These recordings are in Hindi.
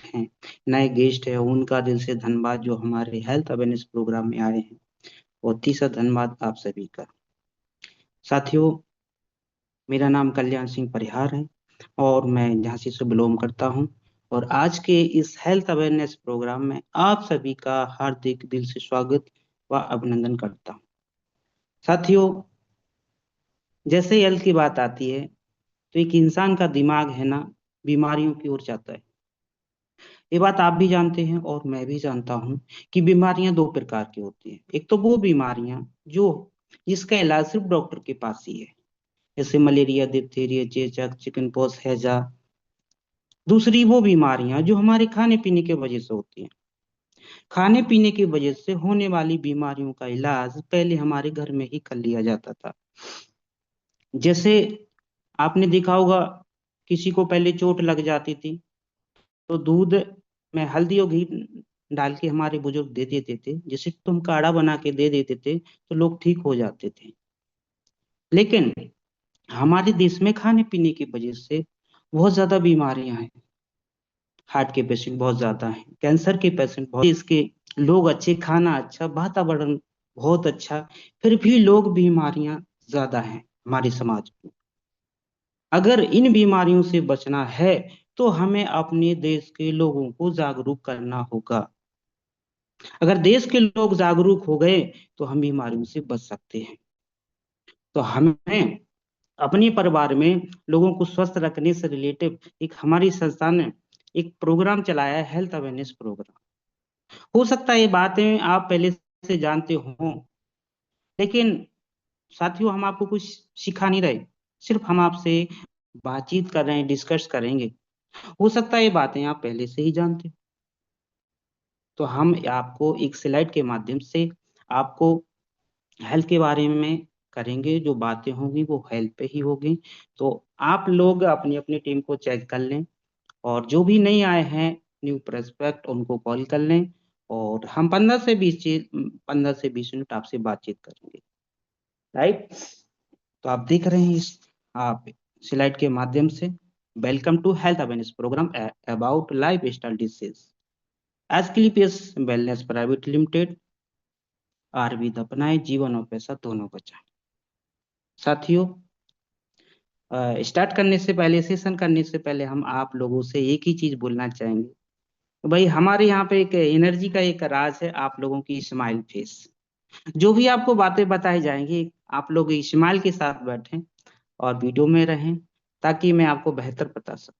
हैं, नए गेस्ट हैं, उनका दिल से धन्यवाद जो हमारे हेल्थ अवेयरनेस प्रोग्राम में आए हैं। और तीसरा धन्यवाद आप सभी का। साथियों, मेरा नाम कल्याण सिंह परिहार है और मैं झांसी से बिलोंग करता हूं। और आज के इस हेल्थ अवेयरनेस प्रोग्राम में आप सभी का हार्दिक दिल से स्वागत व अभिनंदन करता हूं। साथियों, जैसे ही हेल्थ की बात आती है तो एक इंसान का दिमाग है ना, बीमारियों की ओर जाता है। ये बात आप भी जानते हैं और मैं भी जानता हूं कि बीमारियां दो प्रकार की होती हैं। एक तो वो बीमारियां जो जिसका इलाज सिर्फ डॉक्टर के पास ही है, जैसे मलेरिया, डिप्थीरिया, चेचक, चिकन पॉक्स, हैजा। दूसरी वो बीमारियां जो हमारे खाने पीने की वजह से होती हैं। खाने पीने की वजह से होने वाली बीमारियों का इलाज पहले हमारे घर में ही कर लिया जाता था। जैसे आपने देखा होगा, किसी को पहले चोट लग जाती थी तो दूध में हल्दी और घी डाल के हमारे बुजुर्ग दे देते थे, जिसे तुम काढ़ा बना के दे देते थे तो लोग ठीक हो जाते थे। लेकिन हमारे देश में खाने पीने की वजह से बहुत ज्यादा बीमारियां हैं। हार्ट के पेशेंट बहुत ज्यादा हैं, कैंसर के पेशेंट बहुत, इसके लोग अच्छे, खाना अच्छा, वातावरण बहुत अच्छा, फिर भी लोग बीमारियां ज्यादा हैं हमारे समाज में। अगर इन बीमारियों से बचना है तो हमें अपने देश के लोगों को जागरूक करना होगा। अगर देश के लोग जागरूक हो गए तो हम बीमारियों से बच सकते हैं। तो हमें अपने परिवार में लोगों को स्वस्थ रखने से रिलेटेड एक हमारी संस्था ने एक प्रोग्राम चलाया है, हेल्थ अवेयरनेस प्रोग्राम। हो सकता है ये बातें आप पहले से जानते हो, लेकिन साथियों हम आपको कुछ सिखा नहीं रहे, सिर्फ हम आपसे बातचीत कर रहे हैं, डिस्कस करेंगे। हो सकता है ये बातें आप पहले से ही जानते हो। तो हम आपको एक स्लाइड के माध्यम से आपको हेल्थ के बारे में करेंगे, जो बातें होंगी वो हेल्थ पे ही होगी। तो आप लोग अपनी अपनी टीम को चेक कर लें, और जो भी नहीं आए हैं न्यू प्रोस्पेक्ट उनको कॉल कर लें, और हम 15 से 20 मिनट आपसे बातचीत करेंगे। राइट? तो आप देख रहे हैं आप स्लाइड के माध्यम से, welcome to health awareness program about lifestyle disease, Asclepius wellness private limited, आरवी दपनाए, जीवन और पैसा दोनों बचाएं। साथियों, स्टार्ट करने से पहले, सेशन करने से पहले हम आप लोगों से एक ही चीज बोलना चाहेंगे। तो भाई, हमारे यहाँ पे एक एनर्जी का एक राज है, आप लोगों की स्माइल फेस। जो भी आपको बातें बताई जाएंगी, आप लोग स्माइल के साथ बैठें और वीडियो में रहें, ताकि मैं आपको बेहतर बता सकूं।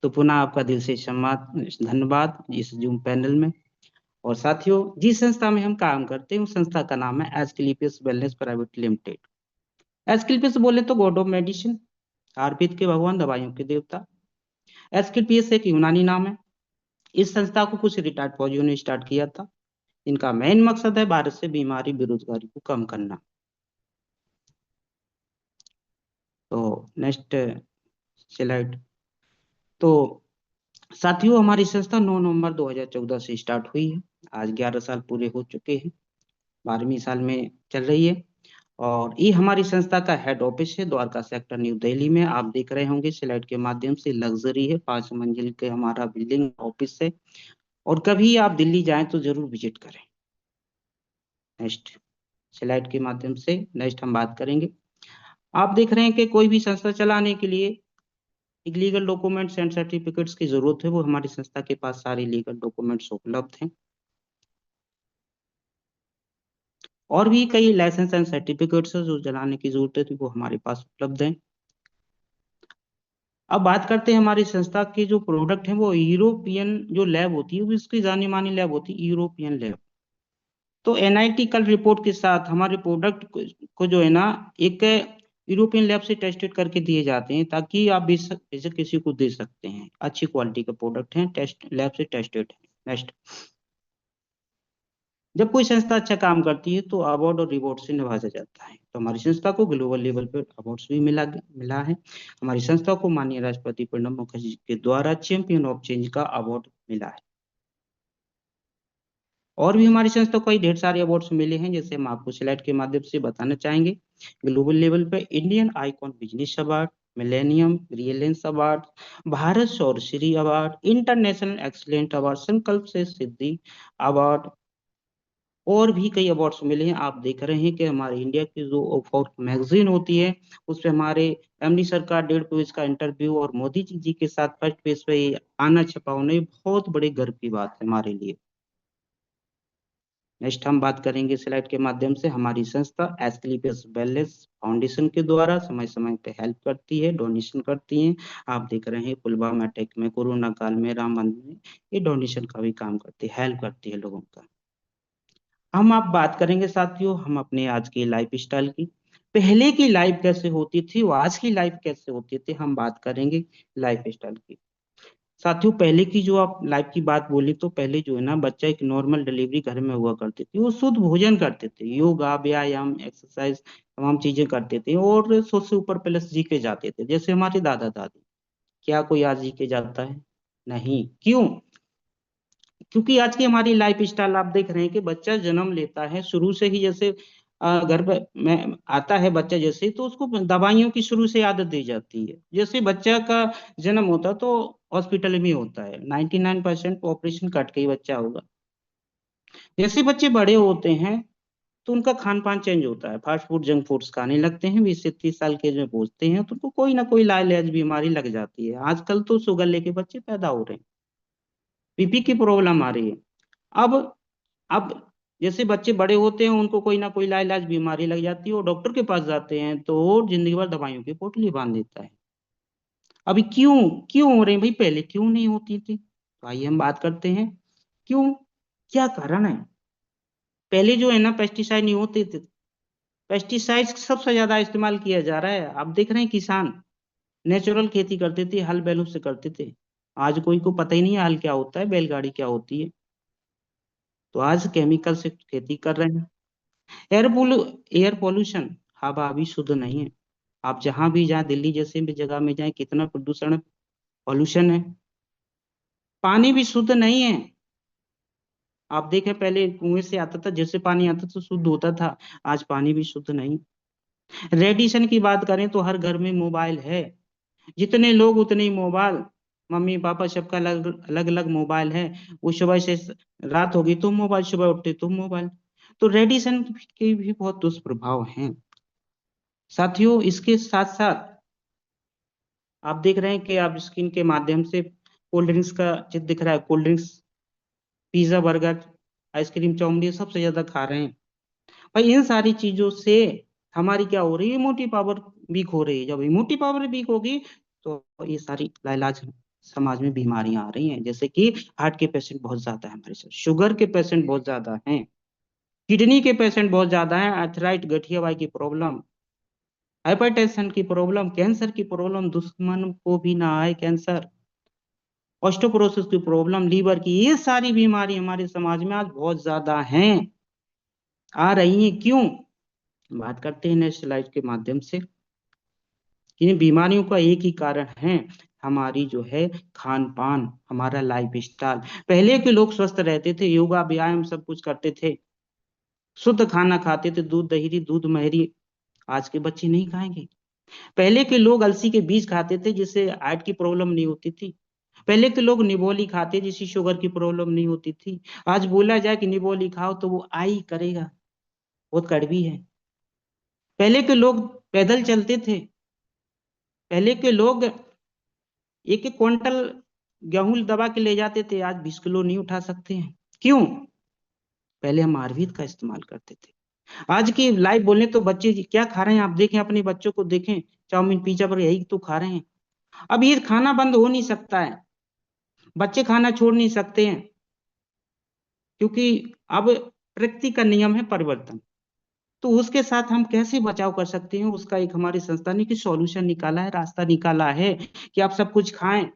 तो पुनः आपका दिल से धन्यवाद इस जूम पैनल में। और साथियों, जिस संस्था में हम काम करते हैं उस संस्था का नाम है Asclepius wellness private limited. Asclepius बोले तो गॉड ऑफ मेडिसिन, आयुर्वेद के भगवान, दवाइयों के देवता। एस्क्लेपियस एक यूनानी नाम है। इस संस्था को कुछ रिटायर्ड फौजियों ने स्टार्ट किया था। इनका मेन मकसद है भारत से बीमारी, बेरोजगारी को कम करना। तो नेक्स्ट स्लाइड। तो साथियों, हमारी संस्था 9 नवंबर 2014 से स्टार्ट हुई है। आज 11 साल पूरे हो चुके हैं, 12वीं साल में चल रही है। और ये हमारी संस्था का हेड ऑफिस है द्वारका सेक्टर, न्यू दिल्ली में। आप देख रहे होंगे स्लाइड के माध्यम से, लग्जरी है, 5 मंजिल के हमारा बिल्डिंग ऑफिस है। और कभी आप दिल्ली जाएं तो जरूर विजिट करें। नेक्स्ट स्लाइड के माध्यम से नेक्स्ट हम बात करेंगे। आप देख रहे हैं कि कोई भी संस्था चलाने के लिए एक लीगल डॉक्यूमेंट्स एंड सर्टिफिकेट्स की जरूरत है, वो हमारी संस्था के पास सारे लीगल डॉक्यूमेंट्स उपलब्ध हैं। और भी कई लाइसेंस एंड सर्टिफिकेट्स जो चलाने की जरूरत है वो हमारे पास उपलब्ध हैं। अब बात करते हैं हमारी संस्था के जो प्रोडक्ट हैं, वो यूरोपियन जो लैब होती है, वो इसकी जानी मानी लैब होती है, यूरोपियन लैब। तो एनआईटी कल रिपोर्ट के साथ हमारे प्रोडक्ट को जो है ना, एक यूरोपियन लैब से टेस्टेड करके दिए जाते हैं, ताकि आप बेशक किसी को दे सकते हैं। अच्छी क्वालिटी का प्रोडक्ट है, टेस्ट लैब से टेस्टेड है। नेक्स्ट, जब कोई संस्था अच्छा काम करती है तो अवार्ड और रिवॉर्ड से नवाजा जाता है। तो हमारी संस्था को ग्लोबल लेवल पर अवार्ड्स भी मिला है। हमारी संस्था को माननीय राष्ट्रपति प्रणब मुखर्जी के द्वारा चैंपियन ऑफ चेंज का अवार्ड मिला है। और भी हमारी संस्था को कई ढेर सारे अवार्ड्स मिले हैं, जैसे हम आपको स्लाइड के माध्यम से बताना चाहेंगे। ग्लोबल लेवल पे Indian icon business award, millennium brilliance award, Bharat Shauryashri award, international excellent award, संकल्प से सिद्धि अवार्ड और भी कई अवार्ड्स मिले हैं। आप देख रहे हैं कि हमारे इंडिया की जो फोर्थ मैगजीन होती है उस पे हमारे एमडी सर का 1.5 पेज का इंटरव्यू और मोदी जी के साथ फर्स्ट पेज पे ये आना छपा होना, ये बहुत बड़े गर्व की बात है हमारे लिए। नेक्स्ट हम बात करेंगे स्लाइड के माध्यम से। हमारी संस्था एस्क्लेपियस वेलनेस फाउंडेशन के द्वारा समय समय पे हेल्प करती है, डोनेशन करती है। आप देख रहे हैं पुलवामा अटैक में, कोरोना काल में, राम मंदिर में ये डोनेशन का भी काम करती है, हेल्प करती है लोगों का। हम आप बात करेंगे साथियों हम अपने आज की लाइफ स्टाइल की। पहले की लाइफ कैसे होती थी और आज की लाइफ कैसे होती थी, हम बात करेंगे लाइफ स्टाइल की। साथियों पहले की जो आप लाइफ की बात बोली तो पहले जो है ना बच्चा एक नॉर्मल डिलीवरी घर में हुआ करती थी, वो शुद्ध भोजन करते थे, योगा व्यायाम एक्सरसाइज तमाम चीजें करते थे और 100 से ऊपर प्लस जी के जाते थे जैसे हमारे दादा दादी। क्या कोई आज जी के जाता है? नहीं। क्यों? क्योंकि आज की हमारी लाइफ स्टाइल आप देख रहे हैं कि बच्चा जन्म लेता है शुरू से ही जैसे घर पे में आता है बच्चा जैसे ही, तो उसको दवाइयों की शुरू से आदत दी जाती है। जैसे बच्चा का जन्म होता तो हॉस्पिटल में होता है, 99% ऑपरेशन कट के ही बच्चा होगा। जैसे बच्चे बड़े होते हैं तो उनका खान पान चेंज होता है, फास्ट फूड जंक फूड्स खाने लगते हैं, 20 से 30 साल के जो पहुंचते हैं तो उनको कोई ना कोई लाइलाज बीमारी लग जाती है। आजकल तो शुगर लेके बच्चे पैदा हो रहे हैं, बीपी की प्रॉब्लम आ रही है। अब अब जैसे बच्चे बड़े होते हैं उनको कोई ना कोई लाइलाज बीमारी लग जाती है और डॉक्टर के पास जाते हैं तो वो जिंदगी भर दवाइयों की पोटली बांध देता है। अभी क्यों क्यों हो रहे हैं भाई? पहले क्यों नहीं होती थी? तो आइए हम बात करते हैं क्यों, क्या कारण है। पहले जो है ना पेस्टिसाइड नहीं होते थे, पेस्टिसाइड सबसे ज्यादा इस्तेमाल किया जा रहा है। आप देख रहे हैं किसान नेचुरल खेती करते थे, हल बैलों से करते थे। आज कोई को पता ही नहीं है हल क्या होता है, बैलगाड़ी क्या होती है। तो आज केमिकल से खेती कर रहे हैं। एयर पोल्यूशन, हवा अभी शुद्ध नहीं है। आप जहां भी जाए, दिल्ली जैसे भी जगह में जाए, कितना प्रदूषण है, पॉल्यूशन है। पानी भी शुद्ध नहीं है। आप देखें पहले कुएं से आता था, जैसे पानी आता तो शुद्ध होता था, आज पानी भी शुद्ध नहीं। रेडिएशन की बात करें तो हर घर में मोबाइल है, जितने लोग उतने ही मोबाइल। मम्मी पापा सबका अलग अलग अलग मोबाइल है। वो सुबह से रात होगी तो मोबाइल, सुबह उठते तो मोबाइल। तो रेडिएशन के भी बहुत दुष्प्रभाव हैं साथियों। इसके साथ साथ आप देख रहे हैं कि आप स्क्रीन के माध्यम से कोल्ड ड्रिंक्स का चित्र दिख रहा है। Cold drinks, pizza, burger, ice cream, chowmein सब से ज्यादा खा रहे हैं भाई। इन सारी चीजों से हमारी क्या हो रही है? इम्यूनिटी पावर वीक हो रही है। जब इम्यूनिटी पावर वीक होगी तो ये सारी लाइलाज समाज में बीमारियां आ रही हैं, जैसे कि हार्ट के पेशेंट बहुत ज्यादा है हमारे साथ, शुगर के पेशेंट बहुत ज्यादा हैं, किडनी के पेशेंट बहुत ज्यादा हैं, आर्थराइट गठिया वाई की प्रॉब्लम, हाइपरटेंशन की प्रॉब्लम, कैंसर की प्रॉब्लम, दुश्मन को भी ना आए कैंसर, ऑस्टियोपोरोसिस की प्रॉब्लम, लीवर की, ये सारी बीमारी हमारे समाज में आज बहुत ज्यादा हैं, आ रही हैं। क्यों? बात करते हैं नेक्स्ट स्लाइड के माध्यम से। इन बीमारियों का एक ही कारण है, हमारी जो है खान पान, हमारा लाइफ स्टाइल। पहले के लोग स्वस्थ रहते थे, योगा व्यायाम सब कुछ करते थे, शुद्ध खाना खाते थे, दूध दही दूध महरी। आज के बच्चे नहीं खाएंगे। पहले के लोग अलसी के बीज खाते थे जिससे हार्ट की प्रॉब्लम नहीं होती थी। पहले के लोग निबोली खाते जिससे शुगर की प्रॉब्लम नहीं होती थी। आज बोला जाए कि निबोली खाओ तो वो आई करेगा, बहुत कड़वी है। पहले के लोग पैदल चलते थे। पहले के लोग एक एक क्विंटल गेहूं दबा के ले जाते थे, आज 20 किलो नहीं उठा सकते हैं। क्यों? पहले हम आयुर्वेद का इस्तेमाल करते थे। आज की लाइफ बोले तो बच्चे क्या खा रहे हैं, आप देखें अपने बच्चों को देखें, चाउमीन पिज्जा पर यही तो खा रहे हैं। अब ये खाना बंद हो नहीं सकता है, बच्चे खाना छोड़ नहीं सकते हैं, क्योंकि अब प्रकृति का नियम है परिवर्तन। तो उसके साथ हम कैसे बचाव कर सकते हैं, उसका एक हमारी संस्था ने कि सॉल्यूशन निकाला है, रास्ता निकाला है कि आप सब कुछ खाएं,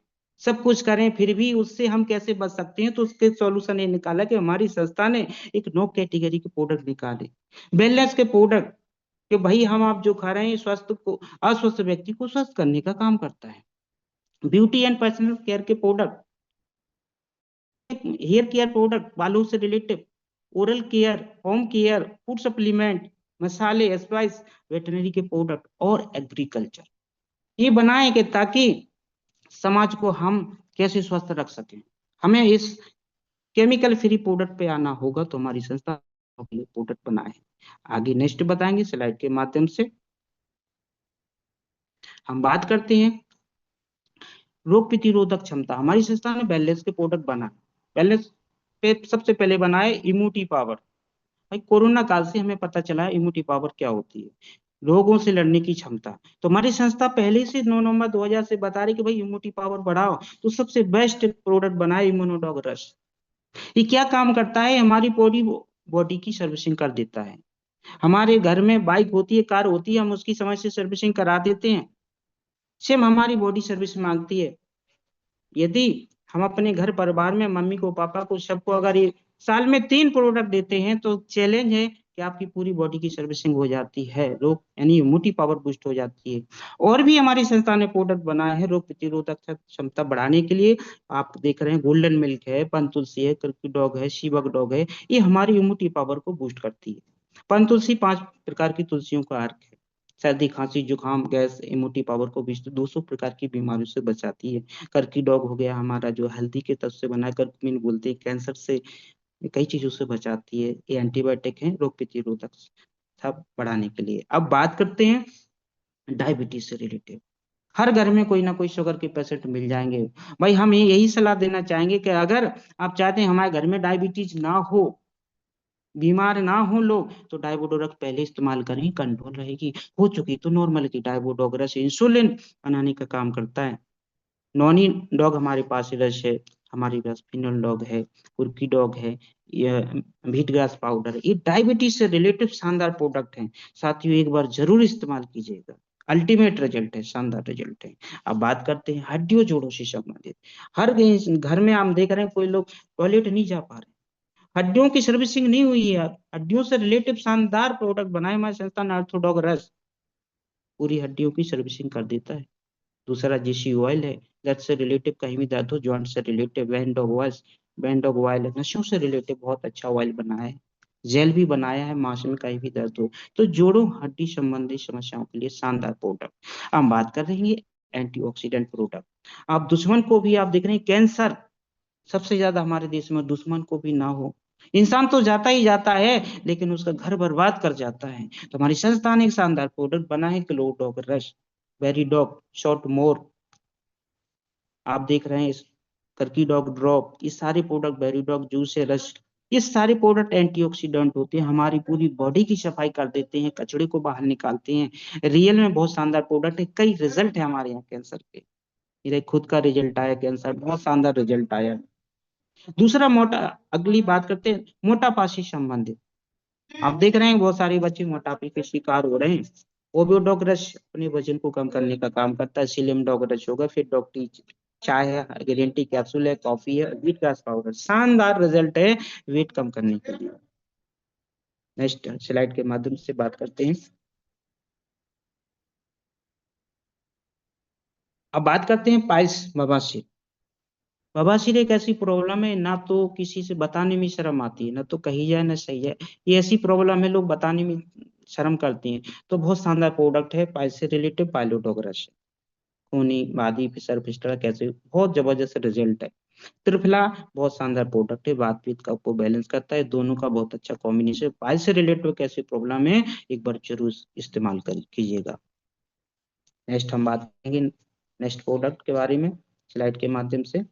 सब कुछ करें, फिर भी उससे हम कैसे बच सकते हैं। तो उसके सॉल्यूशन ये निकाला कि हमारी संस्था ने एक नो कैटेगरी के प्रोडक्ट निकाले, वेलनेस के प्रोडक्ट, कि भाई हम आप जो खा रहे हैं स्वस्थ को, अस्वस्थ व्यक्ति को स्वस्थ करने का काम करता है। ब्यूटी एंड पर्सनल केयर के प्रोडक्ट, हेयर केयर प्रोडक्ट, बालों से related, oral care, home care, food supplement, मसाले, स्पाइस, वेटनरी के प्रोडक्ट और एग्रीकल्चर, ये बनाए कि ताकि समाज को हम कैसे स्वस्थ रख सकें। हमें इस केमिकल फ्री प्रोडक्ट पे आना होगा, तो हमारी संस्था के लिए प्रोडक्ट बनाए। आगे नेक्स्ट बताएंगे स्लाइड के माध्यम से। हम बात करते हैं रोग प्रतिरोधक क्षमता। हमारी संस्था ने वेलनेस के प्रोडक्ट बनाए। वेलनेस पे सबसे पहले बनाए इम्यूनिटी पावर। भाई कोरोना काल से हमें पता चला है इम्यूनिटी पावर क्या होती है, रोगों से लड़ने की क्षमता। तो हमारी संस्था पहले से 9 नवंबर 2000 से बता रही कि भाई इम्यूनिटी पावर बढ़ाओ, तो सबसे बेस्ट प्रोडक्ट बनाए इम्यूनोडॉग रश। ये क्या काम करता है, हमारी बॉडी बॉडी की सर्विसिंग कर देता है। हमारे घर में बाइक होती है, कार होती है, हम उसकी समय से सर्विसिंग करा देते हैं। सेम हमारी बॉडी सर्विस मांगती है। यदि हम अपने घर परिवार में मम्मी को, पापा को, सबको अगर ये साल में 3 प्रोडक्ट देते हैं, तो चैलेंज है कि आपकी पूरी बॉडी की सर्विसिंग हो जाती है, रोग यानी इम्यूनिटी पावर बूस्ट हो जाती है। और भी हमारी संस्था ने प्रोडक्ट बनाए हैं रोग प्रतिरोधक क्षमता बढ़ाने के लिए। आप देख रहे हैं गोल्डन मिल्क है, पन तुलसी है, कर्की डॉग है, शिवक डॉग है। ये हमारी इम्यूनिटी पावर को बूस्ट करती है। पन तुलसी 5 प्रकार की तुलसियों का अर्क है। सर्दी, खांसी, जुकाम, गैस, इम्यूनिटी पावर को भी 200 प्रकार की बीमारियों से बचाती है। कर्की डॉग हो गया हमारा, जो हल्दी के तत्व से बना है, कर्क्यूमिन बोलते हैं, कैंसर से, कई चीजों से बचाती है। ये एंटीबायोटिक है रोग प्रतिरोधक था बढ़ाने के लिए। अब बात करते हैं डायबिटीज से रिलेटेड। हर घर में कोई ना कोई शुगर के पेशेंट मिल जाएंगे। भाई हम यही सलाह देना चाहेंगे कि अगर आप चाहते हैं हमारे घर में डायबिटीज ना हो, बीमार ना हो लोग, तो डायबोडोरक पहले इस्तेमाल करें, कंट्रोल रहेगी। हो चुकी तो नॉर्मल की डायबोडोगरस इंसुलिन बनाने का काम करता है। नॉनी डॉग हमारे पास रस है, हमारे पास फिनल डॉग है, कुर्की डॉग है, ये व्हीट ग्रास पाउडर, ये डायबिटीज से रिलेटेड शानदार प्रोडक्ट हैं। साथियों एक बार जरूर इस्तेमाल कीजिएगा, अल्टीमेट रिजल्ट है, शानदार रिजल्ट है। अब बात करते हैं हड्डियों जोड़ों से संबंधित। हर घर में हम देख रहे हैं कोई लोग टॉयलेट नहीं जा पा रहे, हड्डियों की सर्विसिंग नहीं हुई है। हड्डियों से रिलेटेड शानदार प्रोडक्ट बनाए हमारे संस्थान ऑर्थोडॉग रस, पूरी हड्डियों की सर्विसिंग कर देता है। दूसरा जेसी ऑयल है, दर्द से रिलेटेड, कहीं भी दर्द हो, जॉइंट से रिलेटेड, बैंड ऑफ ऑयल है, नशों से रिलेटेड बहुत अच्छा ऑयल बनाया है। जेल भी बनाया है, मांस में कहीं भी दर्द हो। तो जोड़ों हड्डी संबंधी समस्याओं के लिए शानदार प्रोडक्ट। हम बात कर रहे हैं एंटीऑक्सीडेंट प्रोडक्ट। आप दुश्मन को भी, आप देख रहे हैं कैंसर सबसे ज्यादा हमारे देश में, दुश्मन को भी ना हो, इंसान तो जाता ही जाता है, लेकिन उसका घर बर्बाद कर जाता है। तो हमारी संस्था ने एक शानदार प्रोडक्ट बना है, क्लो डॉग रश, वेरी डॉग शॉर्ट मोर, आप देख रहे हैं इस कर्की डॉग ड्रॉप, ये सारे प्रोडक्ट, बेरी डॉग जूस है, रस, ये सारे प्रोडक्ट एंटीऑक्सीडेंट होते हैं, हमारी पूरी बॉडी की सफाई कर देते हैं, कचड़े को बाहर निकालते हैं। रियल में बहुत शानदार प्रोडक्ट है, कई रिजल्ट है हमारे यहाँ कैंसर के। मेरा खुद का रिजल्ट आया कैंसर, बहुत शानदार रिजल्ट आया। दूसरा मोटा, अगली बात करते हैं मोटापा से संबंधित। आप देख रहे हैं बहुत सारे बच्चे मोटापे के शिकार हो रहे हैं। ओबियोडोग्रस अपने वजन को कम करने का काम करता है। सिलिम डोग्रस होगा, फिर डॉक्टी चाय है, ग्रीन टी कैप्सूल है, कॉफी है, व्हीट ग्रास पाउडर, शानदार रिजल्ट है वेट कम करने के लिए। नेक्स्ट स्लाइड के माध्यम से बात करते हैं। अब बात करते हैं पाइल्स, बवासीर। बवासीर एक ऐसी प्रॉब्लम है, ना तो किसी से बताने में शर्म आती है, ना तो कही जाए ना सही है। ये ऐसी प्रॉब्लम है लोग बताने में शर्म करती हैं। तो बहुत शानदार प्रोडक्ट है पाइल्स से रिलेटेड, पाइलोडोग्रस। खूनी बादी फिसर फिस्टरा कैसे, बहुत जबरदस्त रिजल्ट है। त्रिफला बहुत शानदार प्रोडक्ट है, बात पीत का को बैलेंस करता है, दोनों का बहुत अच्छा कॉम्बिनेशन। पाइल्स से रिलेटेड कैसी प्रॉब्लम है, एक बार जरूर इस्तेमाल कर कीजिएगा। नेक्स्ट हम बात करेंगे नेक्स्ट प्रोडक्ट के बारे में स्लाइड के माध्यम से।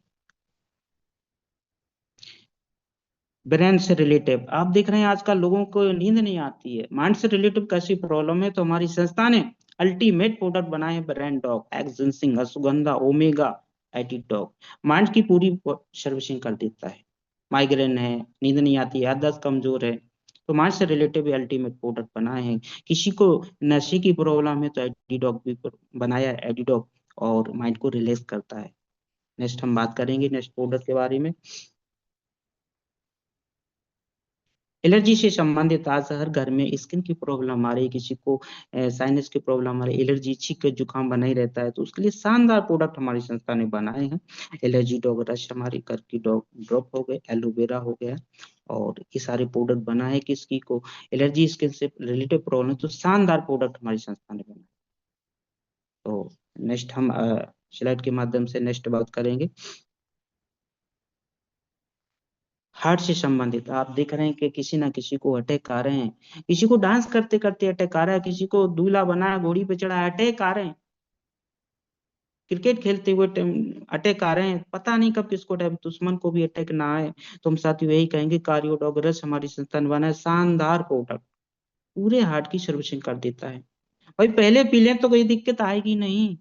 ब्रेन से रिलेटिव, आप देख रहे हैं आजकल लोगों को नींद नहीं आती है, माइंड से रिलेटिव कैसी प्रॉब्लम है, तो हमारी संस्था ने अल्टीमेट प्रोडक्ट बनाए हैं, ब्रेन डॉग, एक्सजिनसिंग, अश्वगंधा, ओमेगा एटीटॉक, माइंड की पूरी सर्विसिंग कर देता है। माइग्रेन है, नींद नहीं आती है, याददाश्त कमजोर है, तो माइंड से रिलेटिव अल्टीमेट प्रोडक्ट बनाए हैं। किसी को नशे की प्रॉब्लम है तो एडीडॉक भी बनाया है, एडीडॉक, और माइंड को रिलैक्स करता है। नेक्स्ट हम बात करेंगे नेक्स्ट प्रोडक्ट के बारे में। एलर्जी से संबंधित आज हर घर में स्किन की प्रॉब्लम आ रही है, किसी को साइनस की प्रॉब्लम आ रही है, एलर्जी, छींक जुकाम बना ही रहता है, तो उसके लिए शानदार प्रोडक्ट हमारी संस्था ने बनाए हैं। एलर्जी डॉग रश, हमारी घर की डॉग ड्रॉप हो गए, एलोवेरा हो गया, और ये सारे प्रोडक्ट बनाए हैं किसकी को एलर्जी स्किन से रिलेटेड प्रॉब्लम, तो शानदार प्रोडक्ट हमारी संस्था ने बनाए। तो नेक्स्ट हम स्लाइड के माध्यम से नेक्स्ट बात करेंगे। हार्ट से संबंधित आप देख रहे हैं कि किसी ना किसी को अटैक आ रहे हैं, किसी को डांस करते करते अटैक आ रहा है, किसी को दूल्हा बनाया घोड़ी पे चढ़ा अटैक आ रहे हैं, क्रिकेट खेलते हुए अटैक आ रहे हैं, पता नहीं कब किसको अटैक, दुश्मन को भी अटैक ना आए। तो हम साथियों यही कहेंगे, कार्डियोडॉगरस हमारी संस्था ने बनाया शानदार प्रोडक्ट, पूरे हार्ट की सर्विसिंग कर देता है। भाई पहले पी लें तो कोई दिक्कत आएगी नहीं,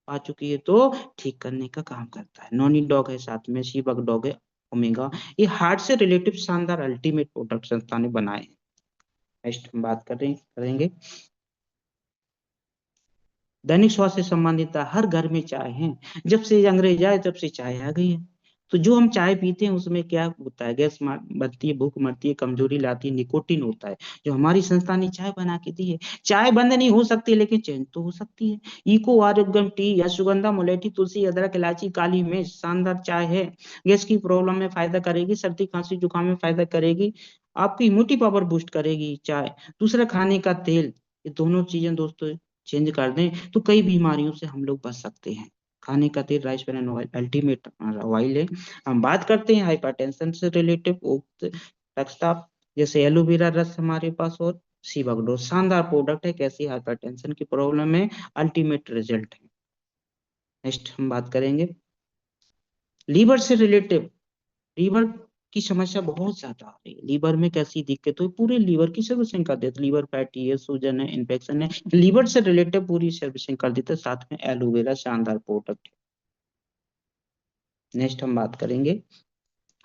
आ चुकी है तो ठीक करने का काम करता है। नॉनी डॉग है, साथ में शीबक डॉग है, ओमेगा। ये हार्ट से रिलेटिव शानदार अल्टीमेट प्रोडक्ट संस्था ने बनाए हैं। नेक्स्ट हम बात करेंगे दैनिक स्वास्थ्य से संबंधित। हर घर में चाय है, जब से अंग्रेज आए तब से चाय आ गई है। तो जो हम चाय पीते हैं उसमें क्या होता है, गैस बनती है, भूख मरती है, कमजोरी लाती है, निकोटिन होता है, जो हमारी संस्था ने चाय बना के दी है। चाय बंद नहीं हो सकती लेकिन चेंज तो हो सकती है। इको आरोग्यम टी या सुगंधा मुलेठी तुलसी अदरक इलायची काली मिर्च शानदार चाय है। गैस की प्रॉब्लम में फायदा करेगी, सर्दी खांसी जुकाम में फायदा करेगी, आपकी इम्यूनिटी पावर बूस्ट करेगी चाय। दूसरा खाने का तेल, ये दोनों चीजें दोस्तों चेंज कर दें तो कई बीमारियों से हम लोग बच सकते हैं। खाने का तेल rice bran oil ultimate oil है। हम बात करते हैं हाइपरटेंशन से रिलेटेव उक्त रक्तचाप, जैसे एलोवेरा रस हमारे पास और सीबकडो शानदार प्रोडक्ट है, कैसी हाइपरटेंशन की प्रॉब्लम है अल्टीमेट रिजल्ट है। नेक्स्ट हम बात करेंगे लीवर से रिलेटिव। लीवर की समस्या बहुत ज्यादा आ रही है, लीवर में कैसी दिक्कत हुई, पूरे लीवर की सर्विसिंग कर देते, लीवर फैटी है, सूजन है, इन्फेक्शन है, लीवर से रिलेटेड पूरी सर्विसिंग कर देते, साथ में एलोवेरा शानदार प्रोडक्ट है। नेक्स्ट हम बात करेंगे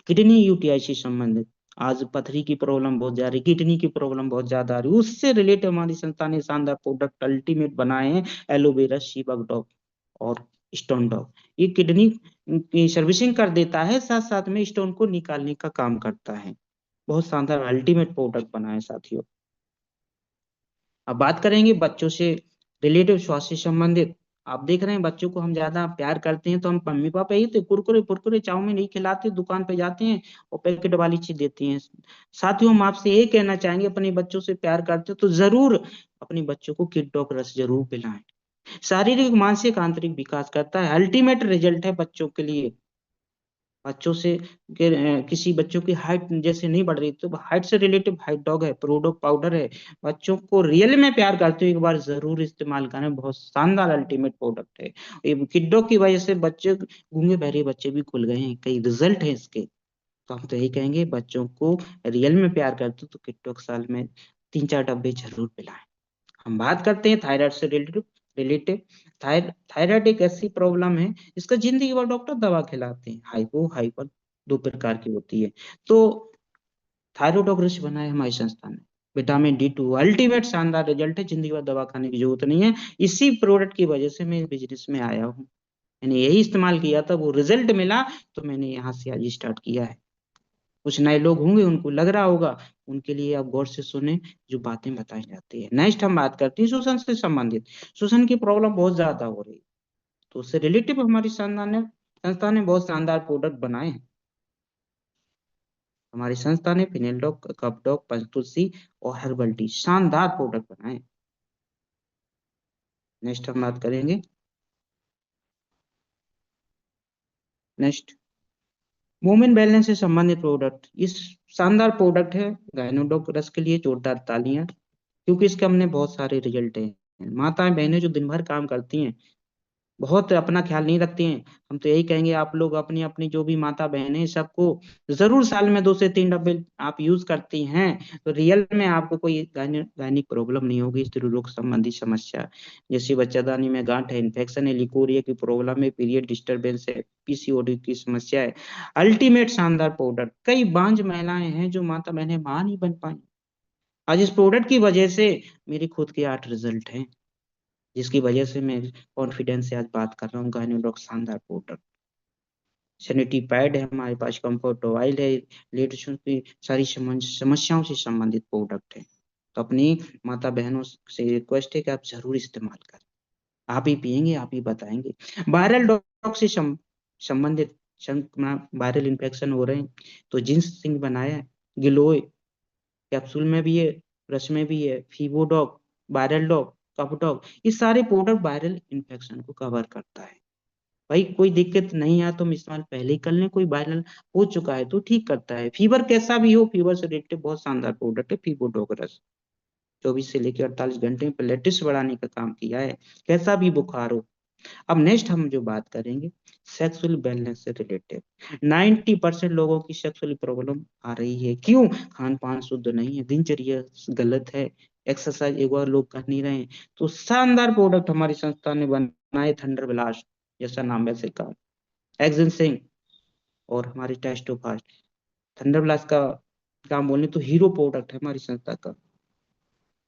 किडनी यूटीआई से संबंधित। आज पथरी की प्रॉब्लम बहुत जा रही, किडनी की प्रॉब्लम बहुत ज्यादा आ रही, उससे रिलेटेड हमारी संस्था ने शानदार प्रोडक्ट अल्टीमेट बनाए हैं, एलोवेरा शीबक डॉग और स्टोन डॉग। ये किडनी की सर्विसिंग कर देता है, साथ साथ में स्टोन को निकालने का काम करता है। बहुत शानदार अल्टीमेट प्रोडक्ट बनाए साथियों। अब बात करेंगे बच्चों से रिलेटिव स्वास्थ्य से संबंधित। आप देख रहे हैं बच्चों को हम ज्यादा प्यार करते हैं तो हम मम्मी पापा यही तो कुरकुरे कुरकुरे चाउमीन नहीं खिलाते, दुकान पे जाते हैं और पैकेट वाली चीज देती हैं। साथियों हम आपसे ये कहना चाहेंगे, अपने बच्चों से प्यार करते हो तो जरूर अपने बच्चों को किड डॉग रस जरूर पिलाएं। शारीरिक मानसिक आंतरिक विकास करता है, अल्टीमेट रिजल्ट है बच्चों के लिए। बच्चों से किसी बच्चों की हाइट जैसे नहीं बढ़ रही तो हाइट से रिलेटिव हाइट डॉग है, प्रोडो पाउडर है। बच्चों को रियल में प्यार करते हो एक बार जरूर इस्तेमाल करें, बहुत शानदार अल्टीमेट प्रोडक्ट है। ये किड्डो की वजह से बच्चे गूंगे बहरे बच्चे भी खुल गए हैं, कई रिजल्ट है इसके। तो हम तो यही कहेंगे बच्चों को रियल में प्यार करते हो तो किड्डो साल में 3-4 डब्बे जरूर पिलाएं। हम बात करते हैं थायराइड से रिलेटिव रिलेटिव थायराइड एक ऐसी प्रॉब्लम है जिसका जिंदगी भर डॉक्टर दवा खिलाते हैं, हाइपो हाइपर दो प्रकार की होती है। तो थायरोडोग्रस बनाए हमारी संस्था ने, विटामिन D2 अल्टीमेट शानदार रिजल्ट है, जिंदगी भर दवा खाने की जरूरत नहीं है। इसी प्रोडक्ट की वजह से मैं इस बिजनेस में आया हूँ, मैंने यही इस्तेमाल किया था, वो रिजल्ट मिला तो मैंने यहाँ से आज स्टार्ट किया है। कुछ नए लोग होंगे उनको लग रहा होगा, उनके लिए आप गौर से सुने जो बातें बताई जाती है। नेक्स्ट हम बात करते हैं शोषण से संबंधित। शोषण की प्रॉब्लम बहुत ज्यादा हो रही है, तो उससे रिलेटिव हमारी संस्था ने बहुत शानदार प्रोडक्ट बनाए हैं। हमारी संस्था ने फिनेलडॉक, कपडॉक, पंचतुलसी और हर्बल टी शानदार प्रोडक्ट बनाए। नेक्स्ट हम बात करेंगे नेक्स्ट वुमेन बैलेंस से संबंधित प्रोडक्ट। इस शानदार प्रोडक्ट है, गायनोडॉक रस के लिए जोरदार तालियां, क्योंकि इसके हमने बहुत सारे रिजल्ट हैं। माताएं बहनें जो दिन भर काम करती हैं, बहुत अपना ख्याल नहीं रखती हैं, हम तो यही कहेंगे आप लोग अपनी अपनी जो भी माता बहनें हैं सबको जरूर साल में 2 से 3 डब्बे आप यूज करती हैं तो रियल में आपको कोई गायनिक प्रॉब्लम नहीं होगी, स्त्री रोग संबंधी समस्या जैसे बच्चादानी में गांठ है, इन्फेक्शन है, लिकोरिया की प्रॉब्लम है, पीरियड डिस्टर्बेंस है, पीसीओडी की समस्या है, अल्टीमेट शानदार प्रोडक्ट। कई बांझ महिलाएं हैं जो माता बहनें मां नहीं बन पाई, आज इस प्रोडक्ट की वजह से मेरी खुद के 8 रिजल्ट हैं, जिसकी वजह से मैं कॉन्फिडेंस से आज बात कर रहा हूँ। गायनोडॉक शानदार प्रोडक्ट, सैनिटरी पैड है हमारे पास, कंफर्ट ऑयल है, लेडीजों की सारी समस्याओं से संबंधित प्रोडक्ट है। तो अपनी माता बहनों से रिक्वेस्ट है कि आप जरूर इस्तेमाल करें, आप ही पियेंगे आप ही बताएंगे। वायरल डॉग से संबंधित वायरल इन्फेक्शन हो रहे हैं तो जिंस सिंह बनाया है, गिलोय कैप्सूल में भी है, रस में भी है, फीवो डॉग, वायरल डॉग कफ डॉग, ये सारे प्रोडक्ट वायरल इन्फेक्शन को कवर करता है। भाई कोई दिक्कत नहीं है तो हम इस्तेमाल पहले ही कर लें, कोई वायरल हो चुका है तो ठीक करता है। फीवर कैसा भी हो, फीवर से रिलेटेड बहुत शानदार प्रोडक्ट है फीबोडोगरस। 24 से लेकर 48 घंटे में प्लेटलेट्स बढ़ाने का काम किया है, कैसा भी बुखार हो। अब नेक्स्ट हम जो बात करेंगे सेक्सुअल बैलेंस से रिलेटेड। 90% लोगों की सेक्सुअल प्रॉब्लम आ रही है, क्यों? खान पान शुद्ध नहीं है, दिनचर्या गलत है, एक्सरसाइज एक बार लोग कर नहीं रहे हैं। तो शानदार प्रोडक्ट हमारी संस्था ने बनाए, थंडर ब्लास्ट, जैसा नाम वैसे काम, एक्जिन और हमारी टेस्टोफास्ट। थंडर ब्लास्ट का काम बोले तो हीरो प्रोडक्ट है हमारी संस्था का।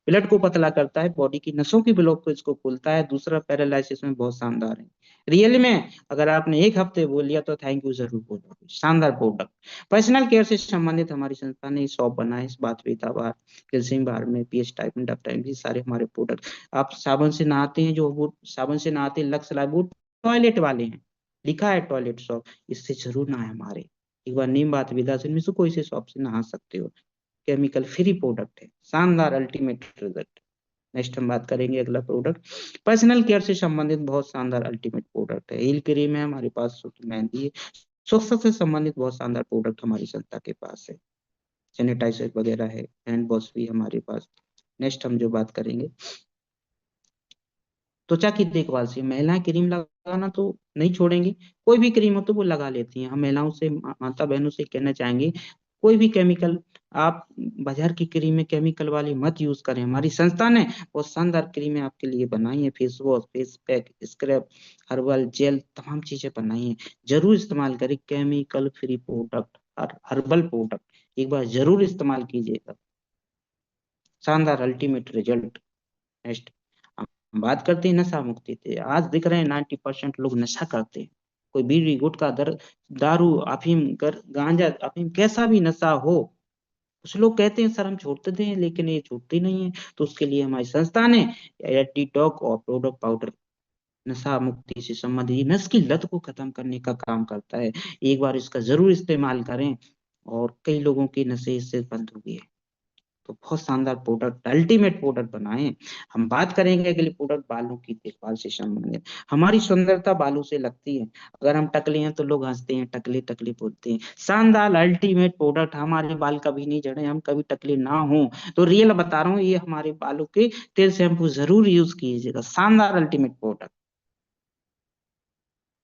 ब्लड को पतला करता है, बॉडी की नसों की ब्लॉकेज को खोलता है। दूसरा पैरालिसिस में बहुत शानदार है। रियल में अगर आपने एक हफ्ते बोल लिया तो थैंक यू जरूर बोलोगे। शानदार प्रोडक्ट। पर्सनल केयर से संबंधित हमारी संस्था ने शॉप बनाए, इस बात बार कैल्शियम बार में पीएच टाइप में डब टाइप, ये सारे हमारे प्रोडक्ट। आप साबुन से नहाते हैं, जो वो साबुन से नहाते हैं लक्स लाइफ, वो टॉयलेट वाले हैं, लिखा है टॉयलेट शॉप, इससे जरूर नहाए हमारे। एक बार नीम बात विदा से कोई से शॉप से नहा सकते हो। केमिकल फ्री प्रोडक्ट है, शानदार अल्टीमेट रिजल्ट। नेक्स्ट हम बात करेंगे अगला प्रोडक्ट, पर्सनल केयर से संबंधित बहुत शानदार अल्टीमेट प्रोडक्ट है। हील क्रीम है हमारे पास, मेहंदी है, स्वच्छता से संबंधित बहुत शानदार प्रोडक्ट हमारी संस्था के पास है। सैनिटाइजर वगैरह है, हैंड वॉश भी हमारे पास। नेक्स्ट हम जो बात करेंगे त्वचा की देखभाल से, महिलाएं क्रीम लगाना तो नहीं छोड़ेंगी, कोई भी क्रीम हो तो वो लगा लेती हैं। हम महिलाओं से, माता बहनों से कहना चाहेंगे कोई भी केमिकल, आप बाजार की क्रीमें केमिकल वाली मत यूज करें। हमारी संस्था ने बहुत शानदार क्रीमें आपके लिए बनाई है, face wash, face pack, scrub, herbal gel, तमाम चीजें बनाई हैं। जरूर इस्तेमाल करें केमिकल फ्री प्रोडक्ट और हर्बल प्रोडक्ट, एक बार जरूर इस्तेमाल कीजिएगा, शानदार अल्टीमेट रिजल्ट। नेक्स्ट हम बात करते हैं नशा मुक्ति से। आज दिख रहे हैं 90% लोग नशा करते हैं, कोई बीड़ी गुटखा दर दारू अफीम गांजा अफीम, कैसा भी नशा हो। कुछ लोग कहते हैं सर हम छोड़ते हैं, लेकिन ये छूटती नहीं है। तो उसके लिए हमारी संस्था ने एंटीटॉक और प्रोडक्ट पाउडर नशा मुक्ति से संबंधित नस की लत को खत्म करने का काम करता है। एक बार इसका जरूर इस्तेमाल करें, और कई लोगों के नशे इससे बंद हो गए। तो बहुत शानदार प्रोडक्ट, अल्टीमेट प्रोडक्ट बनाए हैं। हम बात करेंगे अगले प्रोडक्ट, बालों की देखभाल से संबंधित। हमारी सुंदरता बालों से लगती है, अगर हम टकले हैं तो लोग हंसते हैं, टकले टकले बोलते हैं। शानदार अल्टीमेट प्रोडक्ट, हमारे बाल कभी नहीं झड़े, हम कभी टकले ना हो। तो रियल बता रहा हूँ, ये हमारे बालों के तेल शैम्पू जरूर यूज कीजिएगा, शानदार अल्टीमेट प्रोडक्ट।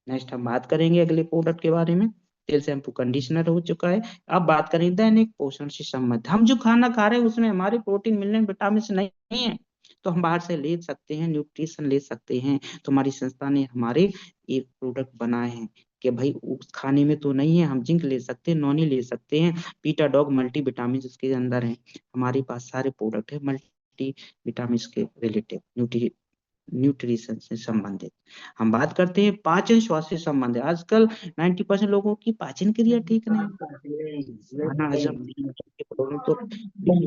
नेक्स्ट हम बात करेंगे अगले प्रोडक्ट के बारे में, तेल शैम्पू कंडीशनर हो चुका है। अब बात करें दैनिक पोषण से संबंधित। हम जो खाना खा रहे हैं उसमें हमारे प्रोटीन मिनरल विटामिन नहीं है, तो हम बाहर से ले सकते हैं, न्यूट्रिशन ले सकते हैं। तो हमारी संस्था ने हमारे ये प्रोडक्ट बनाए हैं कि भाई उस खाने में तो नहीं है, हम जिंक ले सकते हैं, नॉनी ले सकते हैं, पीटा डॉग मल्टी विटामिन इसके अंदर है। हमारे पास सारे प्रोडक्ट है मल्टी विटामिन के रिलेटेड, न्यूट्रिशन से संबंधित। हम बात करते हैं पाचन स्वास्थ्य से संबंधित। आजकल 90% लोगों की पाचन क्रिया ठीक नहीं, खाना हजम नहीं होता, प्रॉब्लम तो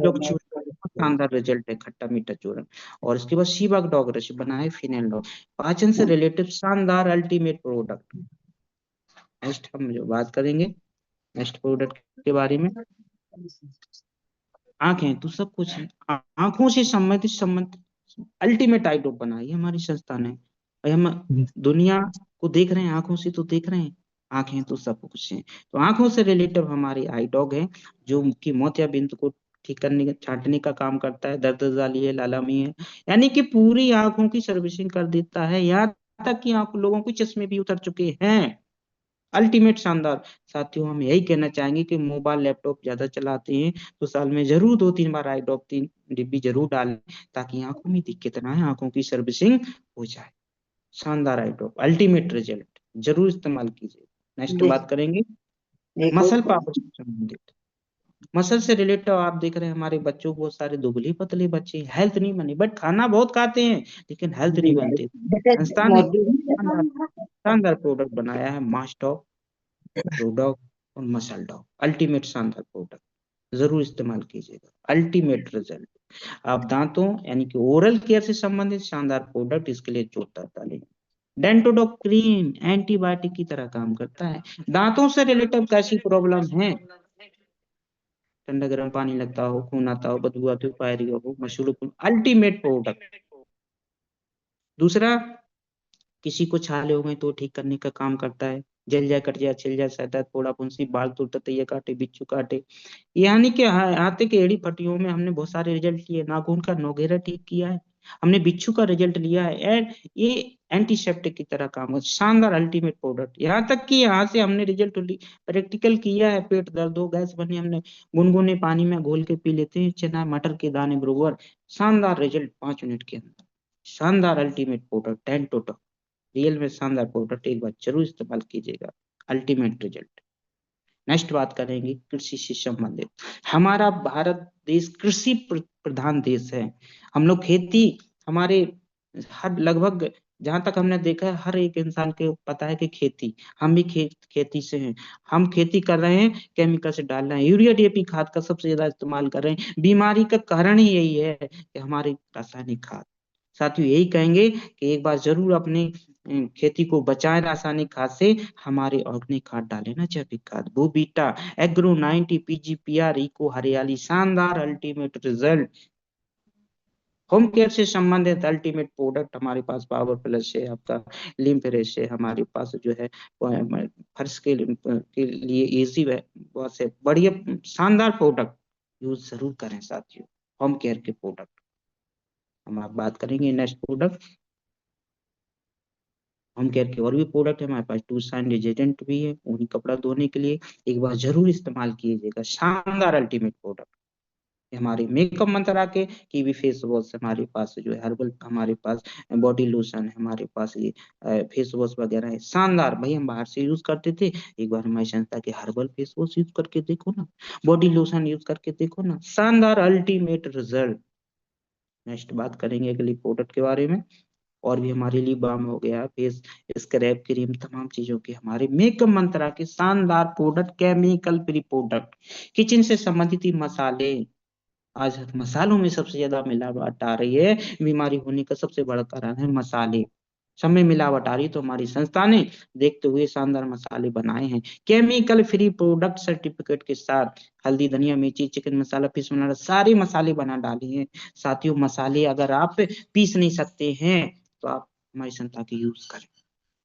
लोग शानदार रिजल्ट है खट्टा मीठा चूरन। और इसके बाद शीबक डॉग रश बना है फिनेल डॉग, पाचन से रिलेटेड शानदार अल्टीमेट प्रोडक्ट। नेक्स्ट हम जो बात करेंगे नेक्स्ट प्रोडक्ट के बारे में, आंखें तो सब कुछ है, आंखों से संबंधित अल्टीमेट आई ड्रॉप बनाई है हमारी संस्था ने। भाई हम दुनिया को देख रहे हैं, आंखों से तो देख रहे हैं, आंखें तो सब कुछ है। तो आंखों से रिलेटेड हमारी आई डॉग है, जो कि मोतिया बिंदु को ठीक करने का, छांटने का काम करता है। दर्द जाली है, लालामी है, यानी कि पूरी आंखों की सर्विसिंग कर देता है। यहाँ तक कि आंख लोगों के चश्मे भी उतर चुके हैं। अल्टीमेट शानदार। साथियों हम यही कहना चाहेंगे कि मोबाइल लैपटॉप ज्यादा चलाते हैं तो साल में जरूर 2-3 बार आई ड्रॉप 3 डिब्बी जरूर डालें, ताकि आंखों में दिक्कत ना है, आंखों की सर्विसिंग हो जाए। शानदार आई ड्रॉप अल्टीमेट रिजल्ट, जरूर इस्तेमाल कीजिए। नेक्स्ट बात करेंगे मसल पावर से संबंधित। मसल से रिलेटेड आप देख रहे हैं हमारे बच्चों को, बहुत सारे दुबले पतले बच्चे, हेल्थ नहीं बने, बट खाना बहुत खाते हैं लेकिन हेल्थ नहीं बनते। संस्थान ने शानदार शानदार प्रोडक्ट बनाया है, मास्टॉप प्रोडक्ट और मसल डॉग, अल्टीमेट शानदार प्रोडक्ट, जरूर इस्तेमाल कीजिएगा, अल्टीमेट रिजल्ट। आप दांतों यानी कि ओरल केयर से संबंधित शानदार प्रोडक्ट, इसके लिए जोरदार ताली। डेंटोडॉक क्रीम एंटीबायोटिक की तरह काम करता है। दांतों से रिलेटेड कैसी प्रॉब्लम है, ठंडा गर्म पानी लगता हो, खून आता हो, बदबू आती हो, पायरिया हो, मशरूम, अल्टीमेट प्रोडक्ट। दूसरा, किसी को छाले हो गए तो ठीक करने का काम करता है। जल जाए, कट जाए, छिल जाए, सतह फोड़ा फुंसी, बाल टूटा, तैया काटे, बिच्छू काटे, यानी कि हाथे की एड़ी फटियों में हमने बहुत सारे रिजल्ट लिए। नाखून का नोगेरा ठीक किया है, हमने बिच्छू का रिजल्ट लिया है। एंड ये एंटीसेप्टिक की तरह काम है, शानदार अल्टीमेट प्रोडक्ट। यहाँ तक कि यहाँ से हमने रिजल्ट प्रैक्टिकल किया है। पेट दर्द हो, गैस बनी, हमने गुनगुने पानी में घोल के पी लेते हैं, चना मटर के दाने बरोबर, शानदार रिजल्ट 5 मिनट के अंदर। शानदार अल्टीमेट प्रोडक्ट, 10 टोटल, रियल में शानदार प्रोडक्ट, एक बार जरूर इस्तेमाल कीजिएगा, अल्टीमेट रिजल्ट। नेक्स्ट बात करेंगे कृषि से संबंधित। हमारा भारत देश कृषि प्रधान देश है। हम लोग खेती, हमारे हर लगभग, जहां तक हमने देखा है, हर एक इंसान को पता है कि खेती, हम भी खेती से हैं। हम खेती कर रहे हैं, केमिकल से डाल रहे हैं, यूरिया डीएपी खाद का सबसे ज्यादा इस्तेमाल कर रहे हैं। बीमारी का कारण ही यही है कि हमारी रासायनिक खाद। साथियों, यही कहेंगे कि एक बार जरूर अपने खेती को बचाएं रासायनिक खाद से, हमारे ऑर्गेनिक खाद डालें ना, जैविक खाद, वो बीटा, एग्रो 90, पीजीपीआर, इको हरियाली, शानदार अल्टीमेट रिजल्ट। होम केयर से संबंधित अल्टीमेट प्रोडक्ट हमारे पास पावर प्लस है, आपका लिम्फ रेश है, हमारे पास जो है फर्श के लिए इजी है, बहुत से बढ़िया शानदार प्रोडक्ट यूज जरूर करें साथियों, होम केयर के प्रोडक्ट। हम आप बात करेंगे नेक्स्ट प्रोडक्ट। होम केयर के और भी प्रोडक्ट है हमारे पास, टू साइन डिटर्जेंट भी है, ऊनी कपड़ा धोने के लिए, एक बार जरूर इस्तेमाल कीजिएगा, शानदार अल्टीमेट प्रोडक्ट। हमारे मेकअप मंत्रा के कीवी फेस वॉश हमारे पास जो है, हर्बल हमारे पास, बॉडी लोशन है हमारे पास, ये फेस वॉश वगैरह है, शानदार। भाई हम बाहर से यूज करते थे, एक बार हमारी संस्था के हर्बल फेस वॉश यूज करके देखो ना, बॉडी लोशन यूज करके देखो ना, शानदार अल्टीमेट रिजल्ट। नेक्स्ट बात करेंगे अगली प्रोडक्ट के बारे में। और भी हमारे लिए बाम हो गया, फेस स्क्रैप क्रीम, तमाम चीजों के हमारे मेकअप मंत्रा के शानदार product, chemical free product. Kitchen से संबंधित ही मसाले, आज मसालों में सबसे ज्यादा मिलावट आ रही है, बीमारी होने का सबसे बड़ा कारण है मसाले, सब में मिलावट आ रही है, तो हमारी संस्था ने देखते हुए शानदार मसाले बनाए हैं, केमिकल फ्री प्रोडक्ट सर्टिफिकेट के साथ। हल्दी, धनिया, मिर्ची, चिकन मसाला, फिश मसाला, सारे मसाले बना डाले हैं साथियों। मसाले अगर आप पीस नहीं सकते हैं तो आप हमारी संस्था के यूज करें।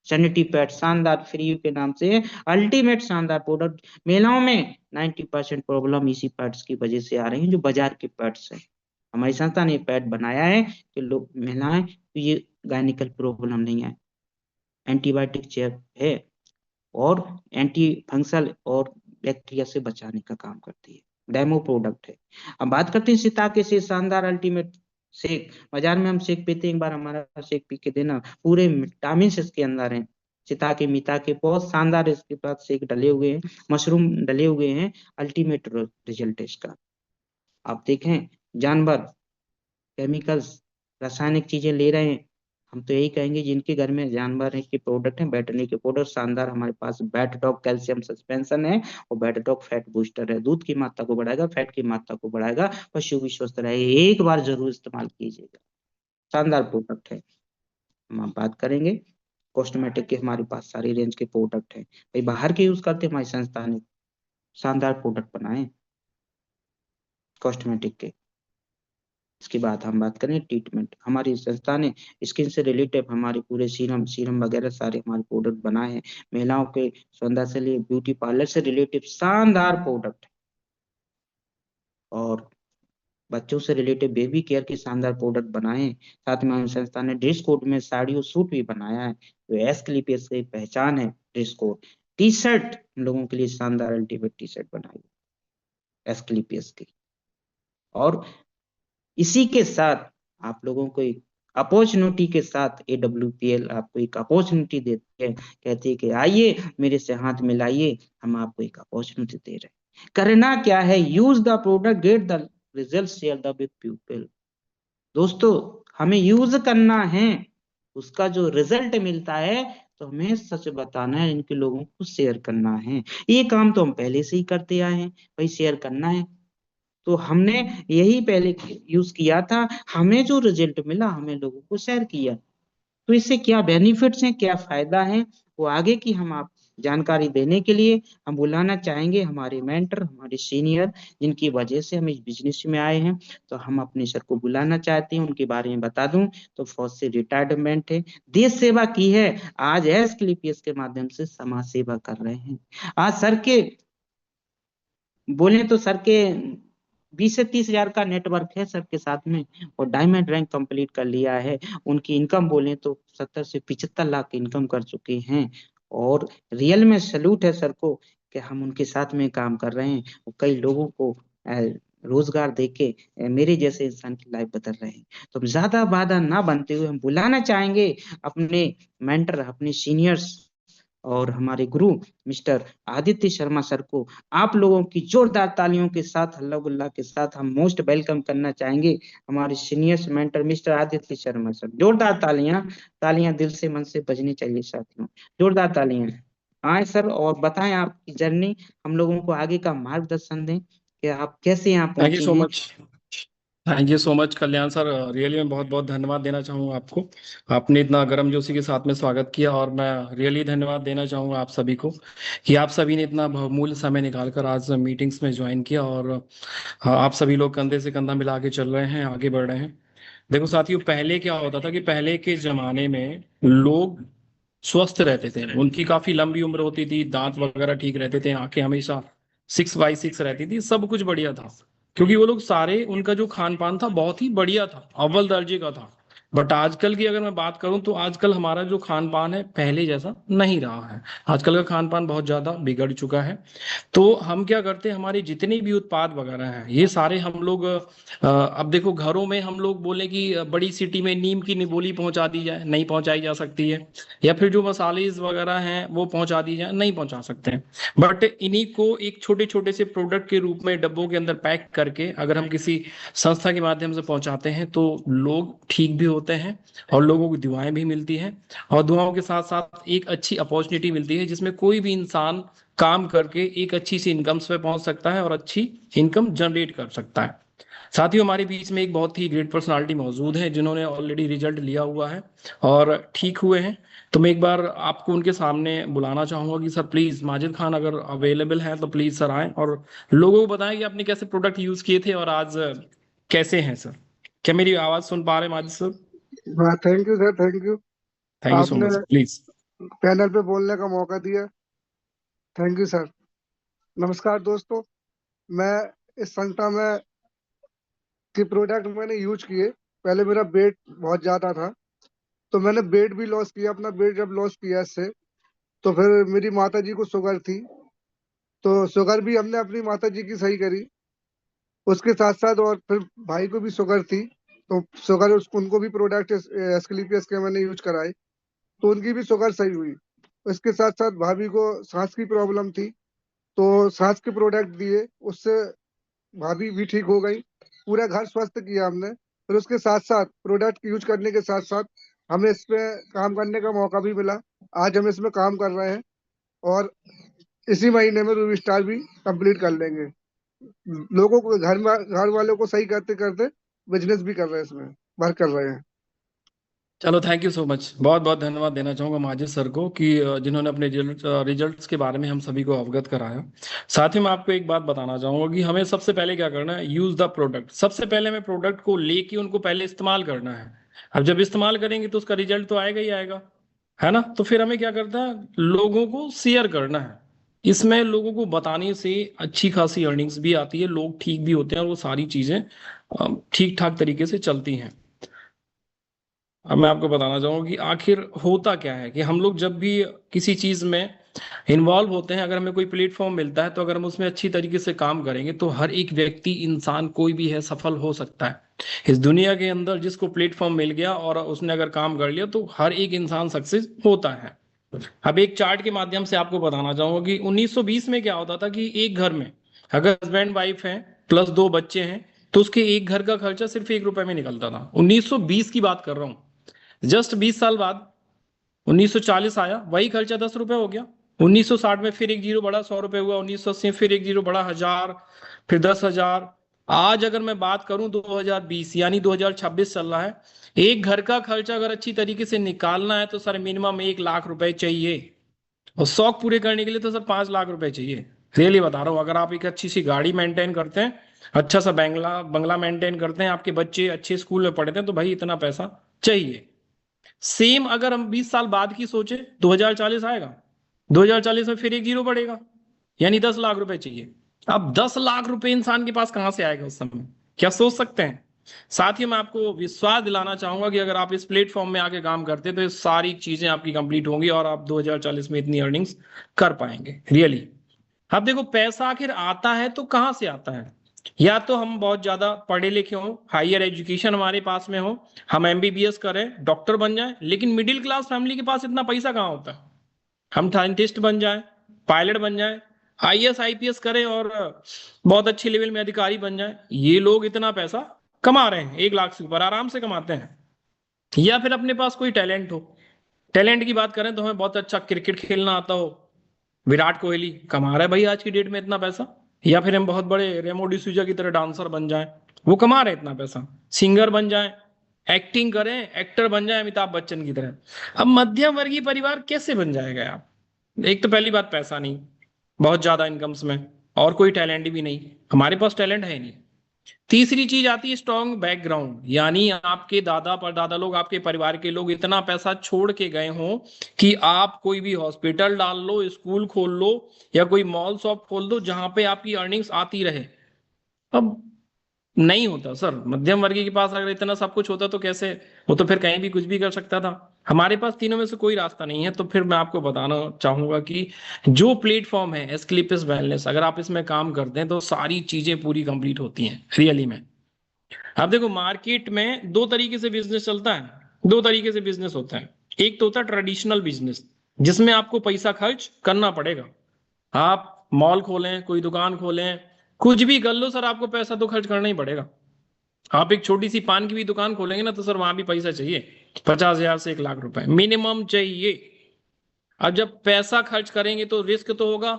सैनिटरी पैड शानदार फ्री के नाम से अल्टीमेट शानदार प्रोडक्ट। महिलाओं में 90% प्रॉब्लम इसी पैड्स की वजह से आ रही है, जो बाजार के पैड्स हैं। हमारी संस्था ने पैड बनाया है कि लोग, महिलाएं, तो ये गायनिकल प्रॉब्लम नहीं है, एंटीबायोटिक चेक है, और एंटी फंगसल और बैक्टीरिया से बचाने का काम करती है, डेमो प्रोडक्ट है। अब बात करते हैं सिताके से शानदार अल्टीमेट शेक। बाजार में हम शेक पीते हैं, एक बार हमारा शेक पी के देना, पूरे विटामिन इसके अंदर हैं, सिताके मिताके, बहुत शानदार इसके पास शेक डले हुए हैं, मशरूम डले हुए हैं, अल्टीमेट रिजल्ट है इसका। आप देखें, जानवर केमिकल्स, रासायनिक चीजें ले रहे हैं, हम तो यही कहेंगे जिनके घर में जानवर है के प्रोडक्ट है, बैटनी के प्रोडक्ट शानदार। हमारे पास बैटडॉग कैल्शियम सस्पेंशन है, और बैटडॉग फैट बूस्टर है, दूध की मात्रा को बढ़ाएगा, फैट की मात्रा को बढ़ाएगा, पशु भी स्वस्थ रहेगा, एक बार जरूर इस्तेमाल कीजिएगा, शानदार प्रोडक्ट है। हम आप बात करेंगे कॉस्मेटिक के, हमारे पास सारी रेंज के प्रोडक्ट है, भाई बाहर के यूज करते हमारी संस्था ने शानदार प्रोडक्ट बनाए कॉस्मेटिक के। इसके बाद हम बात करें ट्रीटमेंट, हमारी संस्था ने स्किन से रिलेटेड हमारे पूरे सीरम सीरम वगैरह सारे हमारे प्रोडक्ट बनाए हैं, महिलाओं के सौंदर्य से लिए ब्यूटी पार्लर से रिलेटेड शानदार प्रोडक्ट, और बच्चों से रिलेटेड बेबी केयर के शानदार प्रोडक्ट बनाए हैं। साथ में हमारी संस्था ने ड्रेस कोड में साड़ी और सूट भी बनाया है, तो एसक्लीपियस की पहचान है ड्रेस कोड। टी शर्ट हम लोगों के लिए शानदार अल्टीमेट टी शर्ट बनाई एसक्लीपियस की। और इसी के साथ आप लोगों को एक अपॉर्चुनिटी के साथ AWPL आपको एक अपॉर्चुनिटी देते हैं, कहते हैं कि आइए मेरे से हाथ मिलाइए, हम आपको एक अपॉर्चुनिटी दे रहे हैं। करना क्या है, use the product, get the result, share the with people. दोस्तों, हमें यूज करना है, उसका जो रिजल्ट मिलता है तो हमें सच बताना है, इनके लोगों को शेयर करना है। ये काम तो हम पहले से ही करते आए हैं, भाई शेयर करना है, तो हमने यही पहले यूज किया था, हमें जो रिजल्ट मिला हमें लोगों को शेयर किया, तो इससे क्या बेनिफिट्स हैं, क्या फायदा है, वो आगे की हम आप जानकारी देने के लिए हम बुलाना चाहेंगे हमारे मेंटर, हमारे सीनियर, जिनकी वजह से हम इस बिजनेस में आए हैं। तो हम अपने सर को बुलाना चाहते हैं। उनके बारे में बता दूं तो फौज से रिटायरमेंट है, देश सेवा की है, आज एसक्लीपीएस के माध्यम से समाज सेवा कर रहे हैं। आज सर के बोले तो सर के 20 से 30 हजार का नेटवर्क है सर के साथ में, और डायमंड रैंक कंप्लीट कर लिया है। उनकी इनकम बोले तो 70 से 75 लाख इनकम कर चुके हैं। और रियल में सैल्यूट है सर को कि हम उनके साथ में काम कर रहे हैं, और कई लोगों को रोजगार देके मेरे जैसे इंसान की लाइफ बदल रहे हैं। तो हम ज्यादा वादा ना बनते हुए हम बुलाना चाहेंगे अपने मेंटर, अपने सीनियर्स और हमारे गुरु मिस्टर आदित्य शर्मा सर को। आप लोगों की जोरदार तालियों के साथ, हल्ला गुल्ला के साथ हम मोस्ट वेलकम करना चाहेंगे हमारे seniors mentor mister Aditya Sharma sir. जोरदार तालियां, तालियां दिल से मन से बजनी चाहिए साथियों, जोरदार तालियां। आए सर और बताएं आपकी जर्नी, हम लोगों को आगे का मार्गदर्शन दें कि आप कैसे यहाँ थैंक यू पहुंचे सो हैं। Much. Thank you so much Kalyan sir, really मैं बहुत बहुत धन्यवाद देना चाहूँगा आपको। आपने इतना गर्मजोशी के साथ में स्वागत किया, और मैं रियली धन्यवाद देना चाहूँगा आप सभी को कि आप सभी ने इतना बहुमूल्य समय निकालकर आज मीटिंग्स में ज्वाइन किया, और आप सभी लोग कंधे से कंधा मिला के चल रहे हैं, आगे बढ़ रहे हैं। देखो साथियों, पहले क्या होता था कि पहले के जमाने में लोग स्वस्थ रहते थे, उनकी काफी लंबी उम्र होती थी, दांत वगैरह ठीक रहते थे, आंखें हमेशा 6/6 रहती थी, सब कुछ बढ़िया था। क्योंकि वो लोग सारे, उनका जो खान पान था बहुत ही बढ़िया था, अव्वल दर्जे का था। बट आजकल की अगर मैं बात करूं तो आजकल हमारा जो खान पान है पहले जैसा नहीं रहा है। आजकल का खान पान बहुत ज्यादा बिगड़ चुका है। तो हम क्या करते हैं, हमारे जितने भी उत्पाद वगैरह हैं ये सारे हम लोग अब देखो, घरों में हम लोग बोले कि बड़ी सिटी में नीम की निबोली पहुंचा दी जाए, नहीं पहुंचाई जा सकती है। या फिर जो मसाले वगैरह हैं वो पहुंचा दी जाए, नहीं पहुंचा सकते हैं। बट इन्हीं को एक छोटे छोटे से प्रोडक्ट के रूप में डब्बों के अंदर पैक करके अगर हम किसी संस्था के माध्यम से पहुंचाते हैं तो लोग ठीक भी होते हैं, और लोगों को दुआएं भी मिलती हैं। और दुआओं के साथ साथ एक अच्छी अपॉर्चुनिटी मिलती है जिसमें कोई भी इंसान काम करके एक अच्छी सी इनकम्स पे पहुंच सकता है और अच्छी इनकम जनरेट कर सकता है। साथियों, हमारे बीच में एक बहुत ही ग्रेट पर्सनालिटी मौजूद है जिन्होंने ऑलरेडी रिजल्ट लिया हुआ है और ठीक हुए हैं। तो मैं एक बार आपको उनके सामने बुलाना चाहूंगा कि सर प्लीज, माजिद खान अगर अवेलेबल हैं तो प्लीज सर आएं और लोगों को बताएं कि आपने कैसे प्रोडक्ट यूज किए थे और आज कैसे हैं सर। क्या मेरी आवाज सुन पा रहे हैं माजिद सर? हाँ, thank you sir, thank you. Thank you so आपने मच सर, प्लीज। पैनल पे बोलने का मौका दिया, थैंक यू सर। नमस्कार दोस्तों, मैं इस संस्था में की प्रोडक्ट मैंने यूज किए। पहले मेरा वेट बहुत ज्यादा था, तो मैंने वेट भी लॉस किया। अपना वेट जब लॉस किया इससे, तो फिर मेरी माता जी को शुगर थी, तो शुगर भी हमने अपनी माता जी की सही करी। उसके साथ साथ और फिर भाई को भी शुगर थी, तो शुगर उनको भी प्रोडक्ट एस्क्लेपियस के मैंने यूज कराए, तो उनकी भी शुगर सही हुई। इसके साथ साथ भाभी को सांस की प्रॉब्लम थी, तो सांस के प्रोडक्ट दिए, उससे भाभी भी ठीक हो गई। पूरा घर स्वस्थ किया हमने। फिर उसके साथ साथ प्रोडक्ट यूज करने के साथ साथ हमें इस पे काम करने का मौका भी मिला। आज हम इसमें काम कर रहे हैं, और इसी महीने में रूबी स्टार भी कंप्लीट कर लेंगे। लोगों को घर वालों को सही करते करते बिजनेस भी कर रहे हैं, इसमें वर्क कर रहे हैं। चलो, थैंक यू सो मच। बहुत बहुत धन्यवाद देना चाहूंगा माजिद सर को कि जिन्होंने अपने रिजल्ट्स के बारे में हम सभी को अवगत कराया। साथ ही मैं आपको एक बात बताना चाहूंगा कि हमें सबसे पहले क्या करना है, यूज द प्रोडक्ट। सबसे पहले हमें प्रोडक्ट को लेके उनको पहले इस्तेमाल करना है। अब जब इस्तेमाल करेंगे तो उसका रिजल्ट तो आएगा ही आएगा, है ना? तो फिर हमें क्या करना है, लोगों को शेयर करना है। इसमें लोगों को बताने से अच्छी खासी अर्निंग्स भी आती है, लोग ठीक भी होते हैं, और वो सारी चीजें ठीक ठाक तरीके से चलती हैं। अब मैं आपको बताना चाहूंगा कि आखिर होता क्या है कि हम लोग जब भी किसी चीज में इन्वॉल्व होते हैं, अगर हमें कोई प्लेटफॉर्म मिलता है तो अगर हम उसमें अच्छी तरीके से काम करेंगे तो हर एक व्यक्ति, इंसान कोई भी है, सफल हो सकता है। इस दुनिया के अंदर जिसको प्लेटफॉर्म मिल गया और उसने अगर काम कर लिया तो हर एक इंसान सक्सेस होता है। अब एक चार्ट के माध्यम से आपको बताना चाहूंगा कि 1920 में क्या होता था कि एक घर में अगर हस्बैंड वाइफ है प्लस 2 बच्चे हैं तो उसके एक घर का खर्चा सिर्फ 1 रुपए में निकलता था। 1920 की बात कर रहा हूं। जस्ट 20 साल बाद 1940 आया, वही खर्चा 10 रुपए हो गया। 1960 में फिर एक जीरो बढ़ा, 100 रुपए हुआ। 1980 में फिर एक जीरो बढ़ा, 1000, फिर 10,000। आज अगर मैं बात करूं 2020 यानी 2026 चल रहा है, एक घर का खर्चा अगर अच्छी तरीके से निकालना है तो सर मिनिमम 1 लाख रुपए चाहिए। और शौक पूरे करने के लिए तो सर 5 लाख रुपए चाहिए। रियली बता रहा हूँ, अगर आप एक अच्छी सी गाड़ी मेंटेन करते हैं, अच्छा सा बंगला बंगला मेंटेन करते हैं, आपके बच्चे अच्छे स्कूल में पढ़ते हैं, तो भाई इतना पैसा चाहिए। सेम अगर हम 20 साल बाद की सोचे, 2040 आएगा, 2040 में फिर एक जीरो बढ़ेगा, यानी 10 लाख रुपए चाहिए। अब 10 लाख रुपए इंसान के पास कहां से आएगा उस समय, क्या सोच सकते हैं? साथ ही मैं आपको विश्वास दिलाना चाहूंगा कि अगर आप इस प्लेटफॉर्म में आके काम करते हैं तो ये सारी चीजें आपकी कंप्लीट होंगी और आप 2040 में इतनी अर्निंग्स कर पाएंगे रियली। अब देखो, पैसा आखिर आता है तो कहां से आता है? या तो हम बहुत ज्यादा पढ़े लिखे हों, हायर एजुकेशन हमारे पास में हो, हम एमबीबीएस करें, डॉक्टर बन जाए, लेकिन मिडिल क्लास फैमिली के पास इतना पैसा कहाँ होता है? हम साइंटिस्ट बन जाए, पायलट बन जाए, आईएएस आईपीएस करें और बहुत अच्छे लेवल में अधिकारी बन जाए, ये लोग इतना पैसा कमा रहे हैं, 1 लाख से ऊपर आराम से कमाते हैं। या फिर अपने पास कोई टैलेंट हो, टैलेंट की बात करें तो हमें बहुत अच्छा क्रिकेट खेलना आता हो, विराट कोहली कमा रहा है भाई आज की डेट में इतना पैसा। या फिर हम बहुत बड़े रेमो डिसूजा की तरह डांसर बन जाएं, वो कमा रहे इतना पैसा। सिंगर बन जाएं, एक्टिंग करें, एक्टर बन जाए अमिताभ बच्चन की तरह। अब मध्यम वर्गीय परिवार कैसे बन जाएगा आप? एक तो पहली बात पैसा नहीं, बहुत ज्यादा इनकम्स में, और कोई टैलेंट भी नहीं, हमारे पास टैलेंट है नहीं। तीसरी चीज आती है स्ट्रॉन्ग बैकग्राउंड, यानी आपके दादा परदादा लोग, आपके परिवार के लोग इतना पैसा छोड़ के गए हों कि आप कोई भी हॉस्पिटल डाल लो, स्कूल खोल लो, या कोई मॉल शॉप खोल दो जहां पे आपकी अर्निंग्स आती रहे। अब नहीं होता सर, मध्यम वर्गीय के पास अगर इतना सब कुछ होता तो कैसे, वो तो फिर कहीं भी कुछ भी कर सकता था। हमारे पास तीनों में से कोई रास्ता नहीं है। तो फिर मैं आपको बताना चाहूंगा कि जो प्लेटफॉर्म है एस्क्लिपिस वेलनेस, अगर आप इसमें काम करते हैं तो सारी चीजें पूरी कंप्लीट होती हैं रियली में। अब देखो, मार्केट में दो तरीके से बिजनेस चलता है, दो तरीके से बिजनेस होता है। एक तो होता है ट्रेडिशनल बिजनेस, जिसमें आपको पैसा खर्च करना पड़ेगा। आप मॉल खोलें, कोई दुकान खोलें, कुछ भी कर लो सर, आपको पैसा तो खर्च करना ही पड़ेगा। आप एक छोटी सी पान की भी दुकान खोलेंगे ना, तो सर वहां भी पैसा चाहिए, 50,000 से 1 लाख रुपए मिनिमम चाहिए। अब जब पैसा खर्च करेंगे तो रिस्क तो होगा।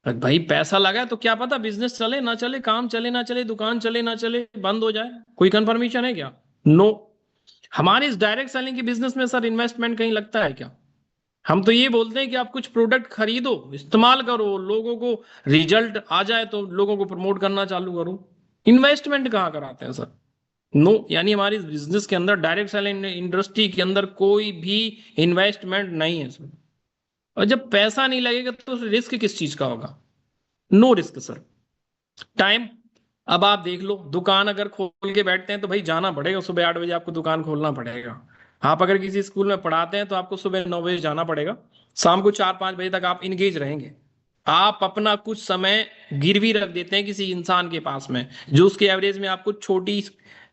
भाई पैसा लगा है तो क्या पता बिजनेस चले ना चले, काम चले ना चले, दुकान चले ना चले, बंद हो जाए, कोई कंफर्मेशन है क्या? नो। हमारे इस डायरेक्ट सेलिंग के बिजनेस में सर इन्वेस्टमेंट कहीं लगता है क्या? हम तो ये बोलते हैं कि आप कुछ प्रोडक्ट खरीदो, इस्तेमाल करो, लोगों को रिजल्ट आ जाए तो लोगों को प्रमोट करना चालू करो। इन्वेस्टमेंट कहाँ कराते हैं सर? नो। यानी हमारी बिजनेस के अंदर, डायरेक्ट सेलिंग इंडस्ट्री के अंदर कोई भी इन्वेस्टमेंट नहीं है सर। और जब पैसा नहीं लगेगा तो रिस्क किस चीज का होगा? No risk sir. टाइम, अब आप देख लो, दुकान अगर खोल के बैठते हैं तो भाई जाना पड़ेगा, सुबह 8 बजे आपको दुकान खोलना पड़ेगा। आप अगर किसी स्कूल में पढ़ाते हैं तो आपको सुबह 9 बजे जाना पड़ेगा, शाम को 4-5 बजे तक आप इंगेज रहेंगे। आप अपना कुछ समय गिरवी रख देते हैं किसी इंसान के पास में, जो उसके एवरेज में आपको छोटी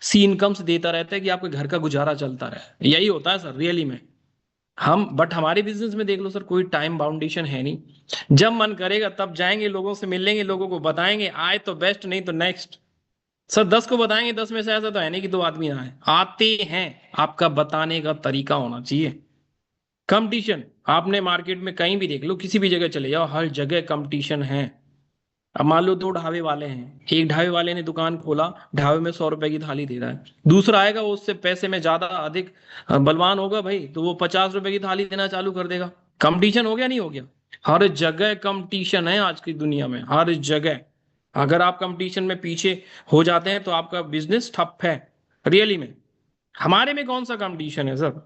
सी इनकम्स देता रहता है कि आपके घर का गुजारा चलता रहे। यही होता है सर रियली में। हम बट हमारे बिजनेस में देख लो सर, कोई टाइम बाउंडेशन है नहीं। जब मन करेगा तब जाएंगे, लोगों से मिलेंगे, लोगों को बताएंगे, आए तो बेस्ट, नहीं तो नेक्स्ट। सर 10 को बताएंगे, 10 में से ऐसा तो है नहीं कि 2 आदमी आए, आते हैं। आपका बताने का तरीका होना चाहिए। कंपटीशन आपने मार्केट में कहीं भी देख लो, किसी भी जगह चले जाओ, हर जगह कंपटीशन है। अब मान लो 2 ढाबे वाले हैं, एक ढाबे वाले ने दुकान खोला, ढाबे में 100 रुपए की थाली दे रहा है, दूसरा आएगा वो उससे पैसे में ज्यादा अधिक बलवान होगा भाई, तो वो 50 रुपए की थाली देना चालू कर देगा। कंपटीशन हो गया नहीं हो गया? हर जगह कंपटीशन है आज की दुनिया में, हर जगह। अगर आप कंपटीशन में पीछे हो जाते हैं तो आपका बिजनेस ठप है रियली में। हमारे में कौन सा कंपटीशन है सर?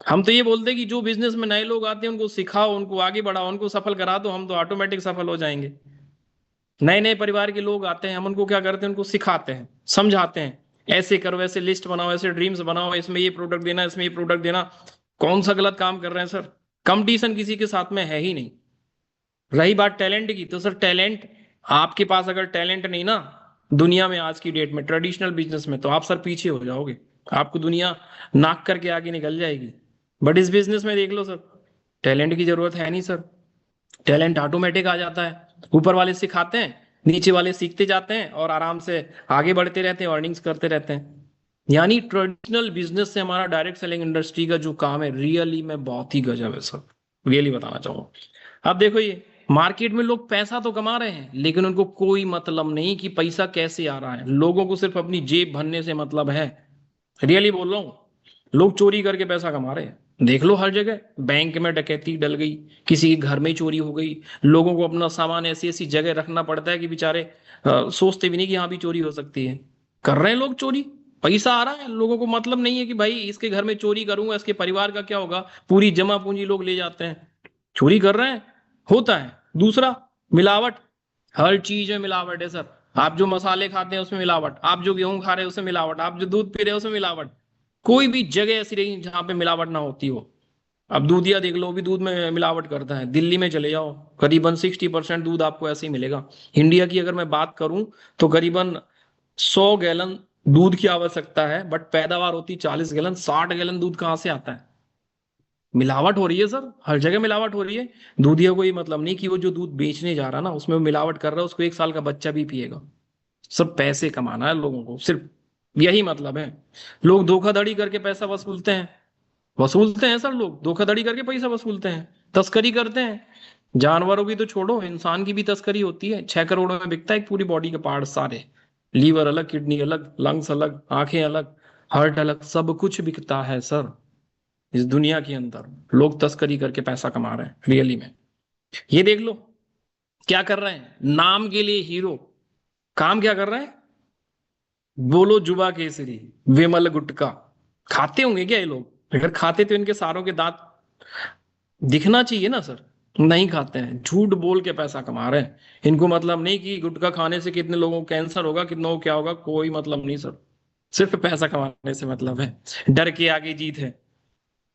हम तो ये बोलते हैं कि जो बिजनेस में नए लोग आते हैं उनको सिखाओ, उनको आगे बढ़ाओ, उनको सफल करा दो, हम तो ऑटोमेटिक सफल हो जाएंगे। नए नए परिवार के लोग आते हैं, हम उनको क्या करते हैं, उनको सिखाते हैं, समझाते हैं, ऐसे करो, ऐसे लिस्ट बनाओ, ऐसे ड्रीम्स बनाओ, इसमें ये प्रोडक्ट देना, इसमें ये प्रोडक्ट देना। कौन सा गलत काम कर रहे हैं सर? कंपटीशन किसी के साथ में है ही नहीं। रही बात टैलेंट की, तो सर टैलेंट, आपके पास अगर टैलेंट नहीं ना दुनिया में आज की डेट में ट्रेडिशनल बिजनेस में, तो आप सर पीछे हो जाओगे, आपको दुनिया नाक करके आगे निकल जाएगी। बट इस बिजनेस में देख लो सर, टैलेंट की जरूरत है नहीं सर, टैलेंट ऑटोमेटिक आ जाता है। ऊपर वाले सिखाते हैं, नीचे वाले सीखते जाते हैं और आराम से आगे बढ़ते रहते हैं, अर्निंग्स करते रहते हैं। यानी ट्रेडिशनल बिजनेस से हमारा डायरेक्ट सेलिंग इंडस्ट्री का जो काम है रियली में बहुत ही गजब है सर, रियली बताना चाहूंगा। अब देखो, ये मार्केट में लोग पैसा तो कमा रहे हैं, लेकिन उनको कोई मतलब नहीं कि पैसा कैसे आ रहा है। लोगों को सिर्फ अपनी जेब भरने से मतलब है, रियली बोल रहा हूं। लोग चोरी करके पैसा कमा रहे हैं, देख लो हर जगह, बैंक में डकैती डल गई, किसी के घर में चोरी हो गई, लोगों को अपना सामान ऐसी ऐसी जगह रखना पड़ता है कि बेचारे सोचते भी नहीं कि यहाँ भी चोरी हो सकती है। कर रहे हैं लोग चोरी, पैसा आ रहा है, लोगों को मतलब नहीं है कि भाई इसके घर में चोरी करूंगा इसके परिवार का क्या होगा, पूरी जमा पूंजी लोग ले जाते हैं, चोरी कर रहे हैं, होता है। दूसरा, मिलावट, हर चीज में मिलावट है सर। आप जो मसाले खाते हैं उसमें मिलावट, आप जो गेहूं खा रहे हैं उसमें मिलावट, आप जो दूध पी रहे हो उसमें मिलावट। कोई भी जगह ऐसी नहीं जहां पे मिलावट ना होती हो। अब दूधिया देख लो, भी दूध में मिलावट करता है। दिल्ली में चले जाओ, करीबन 60% दूध आपको ऐसे ही मिलेगा। इंडिया की अगर मैं बात करूं तो करीबन 100 गैलन दूध की आवश्यकता है, बट पैदावार होती 40 गैलन। 60 गैलन दूध कहाँ से आता है? मिलावट हो रही है सर, हर जगह मिलावट हो रही है। दूधिया को ये मतलब नहीं कि वो जो दूध बेचने जा रहा ना उसमें वो मिलावट कर रहा है, उसको 1 साल का बच्चा भी पिएगा। सब पैसे कमाना है लोगों को, सिर्फ यही मतलब है। लोग धोखाधड़ी करके पैसा वसूलते हैं सर, लोग धोखाधड़ी करके पैसा वसूलते हैं, तस्करी करते हैं। जानवरों की तो छोड़ो, इंसान की भी तस्करी होती है। 6 करोड़ में बिकता है एक पूरी बॉडी के पार्ट सारे, लीवर अलग, किडनी अलग, लंग्स अलग, आंखें अलग, हार्ट अलग, सब कुछ बिकता है सर। इस दुनिया के अंदर लोग तस्करी करके पैसा कमा रहे हैं रियली में। ये देख लो क्या कर रहे हैं, नाम के लिए हीरो, काम क्या कर रहे हैं? बोलो जुबा केसरी, विमल गुटखा। खाते होंगे क्या ये लोग? अगर खाते तो इनके सारों के दांत दिखना चाहिए ना सर। नहीं खाते हैं, झूठ बोल के पैसा कमा रहे हैं। इनको मतलब नहीं कि गुटखा खाने से कितने लोगों को कैंसर होगा, कितनों को क्या होगा, कोई मतलब नहीं सर। सिर्फ पैसा कमाने से मतलब है। डर के आगे जीत है।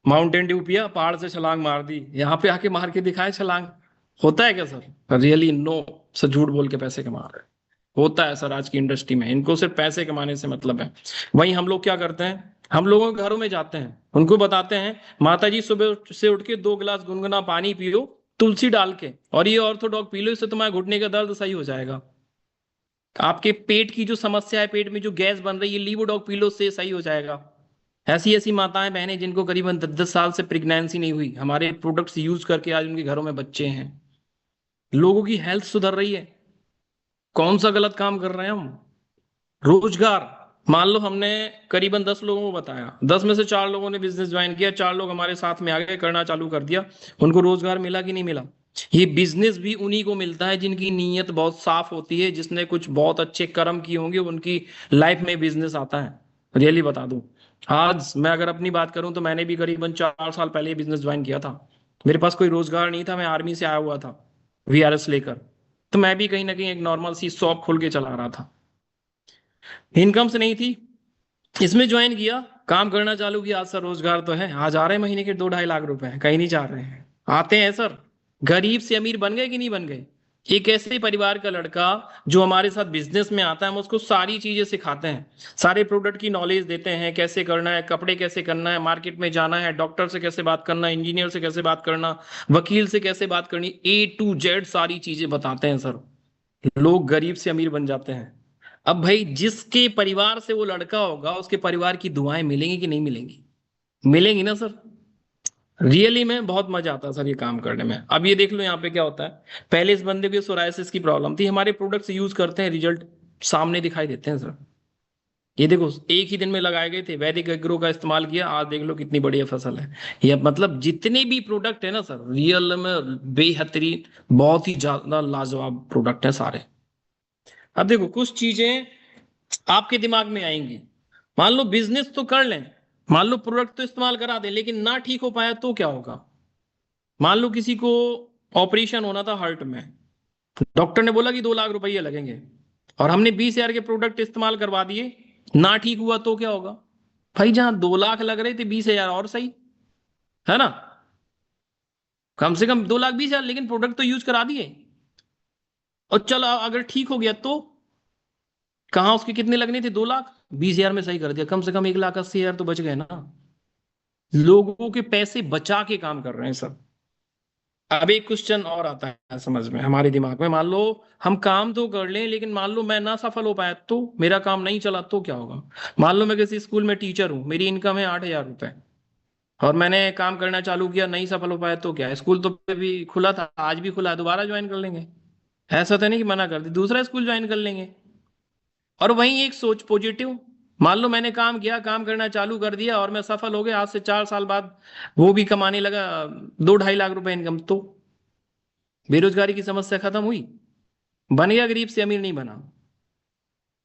माउंटेन ड्यू पिया, पहाड़ से छलांग मार दी, यहाँ पे आके मार के दिखाए छलांग। होता है क्या सर? Really no. सर झूठ बोल के पैसे कमा रहे हैं। होता है सर आज की इंडस्ट्री में, इनको सिर्फ पैसे कमाने से मतलब है। वहीं हम लोग क्या करते हैं, हम लोगों के घरों में जाते हैं, उनको बताते हैं माता जी सुबह से उठ के 2 गिलास गुनगुना पानी पियो तुलसी डाल के, और ये ऑर्थोडॉक पी लो, इससे तुम्हारे घुटने का दर्द सही हो जाएगा। आपके पेट की जो समस्या है, पेट में जो गैस बन रही है, लीवोडॉक पी लो, उससे सही हो जाएगा। ऐसी ऐसी माताएं बहनें जिनको करीबन 10-10 साल से प्रेगनेंसी नहीं हुई, हमारे प्रोडक्ट्स यूज करके आज उनके घरों में बच्चे हैं। लोगों की हेल्थ सुधर रही है। कौन सा गलत काम कर रहे हैं हम? रोजगार, मान लो हमने करीबन 10 लोगों को बताया, 10 में से 4 लोगों ने बिजनेस ज्वाइन किया, 4 लोग हमारे साथ में आ गए, करना चालू कर दिया। उनको रोजगार मिला कि नहीं मिला? ये बिजनेस भी उन्हीं को मिलता है जिनकी नीयत बहुत साफ होती है, जिसने कुछ बहुत अच्छे कर्म किए होंगे, उनकी लाइफ में बिजनेस आता है। रियली बता दूं, आज मैं अगर अपनी बात करूं तो मैंने भी करीबन 4 साल पहले बिजनेस ज्वाइन किया था। मेरे पास कोई रोजगार नहीं था, मैं आर्मी से आया हुआ था वीआरएस लेकर। तो मैं भी कहीं ना कहीं एक नॉर्मल सी शॉप खोल के चला रहा था, इनकम से नहीं थी। इसमें ज्वाइन किया, काम करना चालू किया, आज सर रोजगार तो है, आज आ रहे हैं महीने के 2-2.5 लाख रुपए, कहीं नहीं जा रहे हैं, आते हैं सर। गरीब से अमीर बन गए कि नहीं बन गए? एक ऐसे परिवार का लड़का जो हमारे साथ बिजनेस में आता है, हम उसको सारी चीजें सिखाते हैं, सारे प्रोडक्ट की नॉलेज देते हैं, कैसे करना है, कपड़े कैसे करना है, मार्केट में जाना है, डॉक्टर से कैसे बात करना है, इंजीनियर से कैसे बात करना, वकील से कैसे बात करनी, A to Z सारी चीजें बताते हैं सर। लोग गरीब से अमीर बन जाते हैं। अब भाई जिसके परिवार से वो लड़का होगा, उसके परिवार की दुआएं मिलेंगी कि नहीं मिलेंगी? मिलेंगी ना सर। रियली में बहुत मजा आता है सर ये काम करने में। अब ये देख लो यहाँ पे क्या होता है, पहले इस बंदे को सोरायसिस की प्रॉब्लम थी, हमारे प्रोडक्ट्स यूज करते हैं, रिजल्ट सामने दिखाई देते हैं सर। ये देखो, एक ही दिन में लगाए गए थे, वैदिक एग्रो का इस्तेमाल किया, आज देख लो कितनी बढ़िया फसल है। ये मतलब जितने भी प्रोडक्ट है ना सर, रियल में बेहतरीन, बहुत ही ज्यादा लाजवाब प्रोडक्ट है सारे। अब देखो कुछ चीजें आपके दिमाग में आएंगी। मान लो बिजनेस तो कर लें, मान लो प्रोडक्ट तो इस्तेमाल करा दें, लेकिन ना ठीक हो पाया तो क्या होगा? मान लो किसी को ऑपरेशन होना था हार्ट में, डॉक्टर ने बोला कि 2 लाख रुपए लगेंगे, और हमने 20 हजार के प्रोडक्ट इस्तेमाल करवा दिए, ना ठीक हुआ तो क्या होगा? भाई जहां 2 लाख लग रहे थे, 20 हजार और सही, है ना? कम से कम 2,20,000, लेकिन प्रोडक्ट तो यूज करा दिए। और चलो अगर ठीक हो गया तो कहाँ उसके कितने लगने थे? 2 लाख, 20 हजार में सही कर दिया, कम से कम 1,80,000 तो बच गए ना। लोगों के पैसे बचा के काम कर रहे हैं सब। अब एक क्वेश्चन और आता है समझ में हमारे दिमाग में, मान लो हम काम तो कर लें, लेकिन मान लो मैं ना सफल हो पाया तो, मेरा काम नहीं चला तो क्या होगा? मान लो मैं किसी स्कूल में टीचर हूँ, मेरी इनकम है 8,000 रुपए, और मैंने काम करना चालू किया, नहीं सफल हो पाया तो क्या? स्कूल तो भी खुला था, आज भी खुला है, दोबारा ज्वाइन कर लेंगे। ऐसा तो नहीं कि मना कर दी, दूसरा स्कूल ज्वाइन कर लेंगे। और वहीं एक सोच पॉजिटिव, मान लो मैंने काम किया, काम करना चालू कर दिया और मैं सफल हो गया, आज से 4 साल बाद वो भी कमाने लगा 2-2.5 लाख रुपए इनकम, तो बेरोजगारी की समस्या खत्म हुई? बन गया गरीब से अमीर? नहीं बना।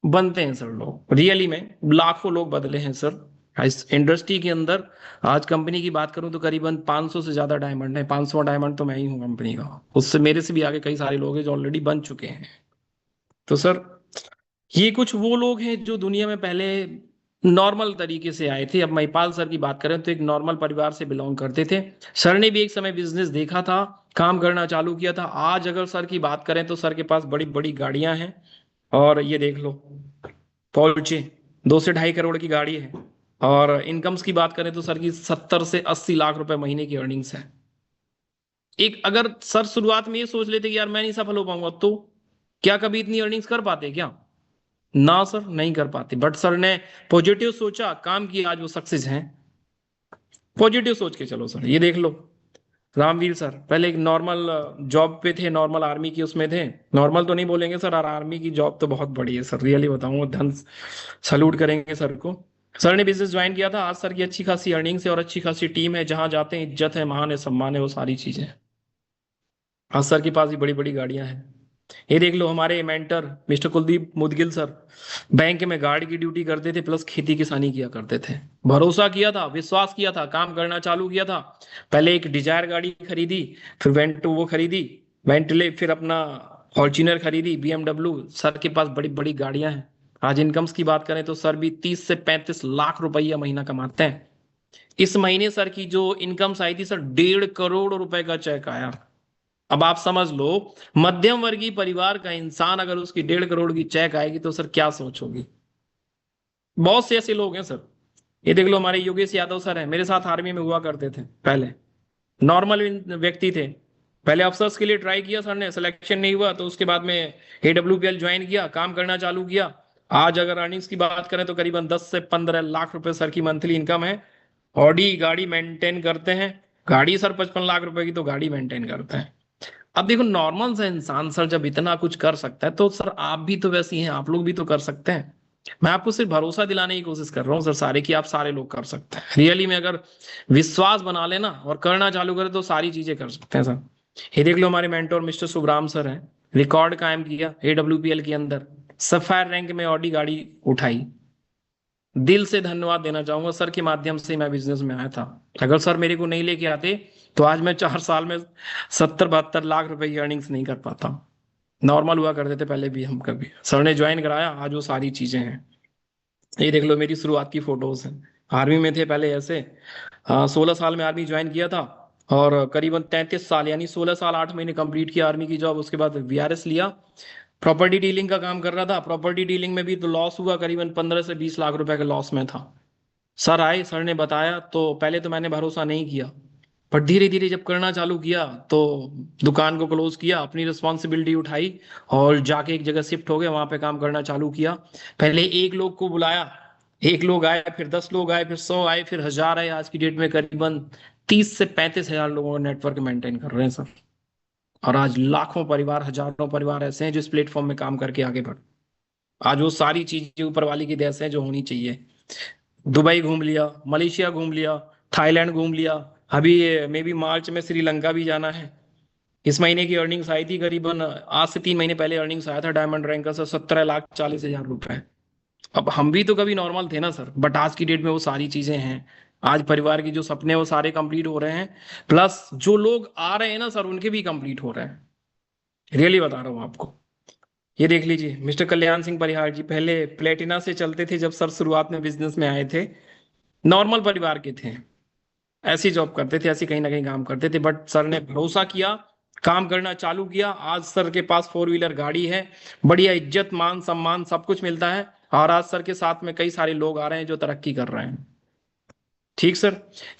बनते हैं सर लोग, रियली में लाखों लोग बदले हैं सर इस इंडस्ट्री के अंदर। आज कंपनी की बात करूं तो करीबन 500 से ज्यादा डायमंड है। 500 डायमंड तो मैं ही हूं कंपनी का, उससे मेरे से भी आगे कई सारे लोग हैं जो ऑलरेडी बन चुके हैं। तो सर ये कुछ वो लोग हैं जो दुनिया में पहले नॉर्मल तरीके से आए थे। अब महिपाल सर की बात करें तो एक नॉर्मल परिवार से बिलोंग करते थे। सर ने भी एक समय बिजनेस देखा था, काम करना चालू किया था। आज अगर सर की बात करें तो सर के पास बड़ी बड़ी गाड़ियां हैं। और ये देख लो पोर्चे, 2 से 2.5 करोड़ की गाड़ी है। और इनकम्स की बात करें तो सर की 70 से 80 लाख रुपए महीने की अर्निंग्स है। एक अगर सर शुरुआत में ये सोच लेते कि यार मैं नहीं सफल हो पाऊंगा, तो क्या कभी इतनी अर्निंग्स कर पाते क्या? ना सर, नहीं कर पाते। बट सर ने पॉजिटिव सोचा, काम किया, आज वो सक्सेस हैं। पॉजिटिव सोच के चलो सर। ये देख लो रामवीर सर, पहले एक नॉर्मल जॉब पे थे, नॉर्मल आर्मी की उसमें थे। नॉर्मल तो नहीं बोलेंगे सर, और आर्मी की जॉब तो बहुत बड़ी है सर, रियली बताऊंगा, धन सल्यूट करेंगे सर को। सर ने बिजनेस ज्वाइन किया था, आज सर की अच्छी खासी अर्निंग्स है और अच्छी खासी टीम है। जहां जाते हैं इज्जत है, मान है, सम्मान है, वो सारी चीजें। आज सर के पास भी बड़ी बड़ी गाड़ियां हैं। ये देख लो हमारे mentor mister Kuldeep Mudgil sir, bank में गार्ड की ड्यूटी करते थे, प्लस खेती किसानी किया करते थे। भरोसा किया था, विश्वास किया था, काम करना चालू किया था। पहले एक डिजायर गाड़ी खरीदी, फिर वेंटो वो खरीदी, वेंटले, फिर अपना फॉर्च्यूनर खरीदी, BMW। सर के पास बड़ी बड़ी गाड़ियां हैं। आज इनकम्स की बात करें तो सर भी 30 से 35 लाख रुपया महीना कमाते हैं। इस महीने सर की जो इनकम्स आई थी सर, 1.5 करोड़ रुपए का चेक आया। अब आप समझ लो, मध्यम वर्गीय परिवार का इंसान अगर उसकी 1.5 करोड़ की चेक आएगी तो सर क्या सोचोगी? बहुत से ऐसे लोग हैं सर। ये देख लो हमारे योगेश यादव सर हैं, मेरे साथ आर्मी में हुआ करते थे पहले। नॉर्मल व्यक्ति थे। पहले अफसर्स के लिए ट्राई किया सर ने, सिलेक्शन नहीं हुआ तो उसके बाद में AWPL ज्वाइन किया, काम करना चालू किया। आज अगर अर्निंग्स की बात करें तो करीबन 10 से 15 लाख रुपए सर की मंथली इनकम है। ऑडी गाड़ी मेंटेन करते हैं। गाड़ी सर 55 लाख रुपए की तो गाड़ी मेंटेन करते हैं। अब देखो नॉर्मल सा इंसान सर जब इतना कुछ कर सकता है, तो सर आप भी तो वैसी हैं, आप लोग भी तो कर सकते हैं। मैं आपको सिर्फ भरोसा दिलाने की कोशिश कर रहा हूँ सर सारे, कि आप सारे लोग कर सकते हैं। रियली में अगर विश्वास बना लेना और करना चालू करें तो सारी चीजें कर सकते हैं सर। ये देख लो हमारे मेंटोर मिस्टर सुब्राम सर हैं, रिकॉर्ड कायम किया AWPL के अंदर, सफायर रैंक में ऑडी गाड़ी उठाई। दिल से धन्यवाद देना चाहूंगा सर, के माध्यम से मैं बिजनेस में आया था। अगर सर मेरे को नहीं लेके आते तो आज मैं 4 साल में 70-72 लाख रुपए की अर्निंग्स नहीं कर पाता। नॉर्मल हुआ करते थे पहले भी हम, कभी सर ने ज्वाइन कराया, आज वो सारी चीजें हैं। ये देख लो मेरी शुरुआत की फोटोज हैं। आर्मी में थे पहले ऐसे। 16 साल में आर्मी ज्वाइन किया था और करीबन 33 साल, यानी 16 साल 8 महीने कंप्लीट किया आर्मी की जॉब। उसके बाद VRS लिया, प्रॉपर्टी डीलिंग का काम कर रहा था। प्रॉपर्टी डीलिंग में भी तो लॉस हुआ, करीबन 15 से 20 लाख रुपए के लॉस में था। सर आए, सर ने बताया तो पहले तो मैंने भरोसा नहीं किया, पर धीरे धीरे जब करना चालू किया तो दुकान को क्लोज किया, अपनी रिस्पॉन्सिबिलिटी उठाई और जाके एक जगह शिफ्ट हो गए, वहां पे काम करना चालू किया। पहले एक लोग को बुलाया, एक लोग आए, फिर 10 लोग आए, फिर 100 आए, फिर 1000 आए। आज की डेट में करीबन 30 से 35 हजार लोगों का नेटवर्क मेंटेन कर रहे हैं सर। और आज लाखों परिवार, हजारों परिवार ऐसे हैं जो इस प्लेटफॉर्म में काम करके आगे बढ़। आज वो सारी चीजें ऊपर वाली की दया से जो होनी चाहिए। दुबई घूम लिया, मलेशिया घूम लिया, थाईलैंड घूम लिया, अभी मे बी मार्च में श्रीलंका भी जाना है। इस महीने की अर्निंग्स आई थी करीबन, आज से 3 महीने पहले अर्निंग्स आया था डायमंड रैंक का सर, 17,40,000 रुपए। अब हम भी तो कभी नॉर्मल थे ना सर, बट आज की डेट में वो सारी चीजें हैं। आज परिवार के जो सपने हैं वो सारे कंप्लीट हो रहे हैं, प्लस जो लोग आ रहे हैं ना सर उनके भी कंप्लीट हो रहे हैं। रियली बता रहा हूँ आपको। ये देख लीजिए मिस्टर कल्याण सिंह परिहार जी, पहले प्लेटिना से चलते थे जब सर शुरुआत में बिजनेस में आए थे। नॉर्मल परिवार के थे, ऐसी जॉब करते थे, ऐसी कहीं ना कहीं काम करते थे, बट सर ने भरोसा किया, काम करना चालू किया। आज सर के पास 4 व्हीलर गाड़ी है, बढ़िया इज्जत मान सम्मान सब कुछ मिलता है। और आज सर के साथ में कई सारे लोग आ रहे हैं जो तरक्की कर रहे हैं। ठीक सर।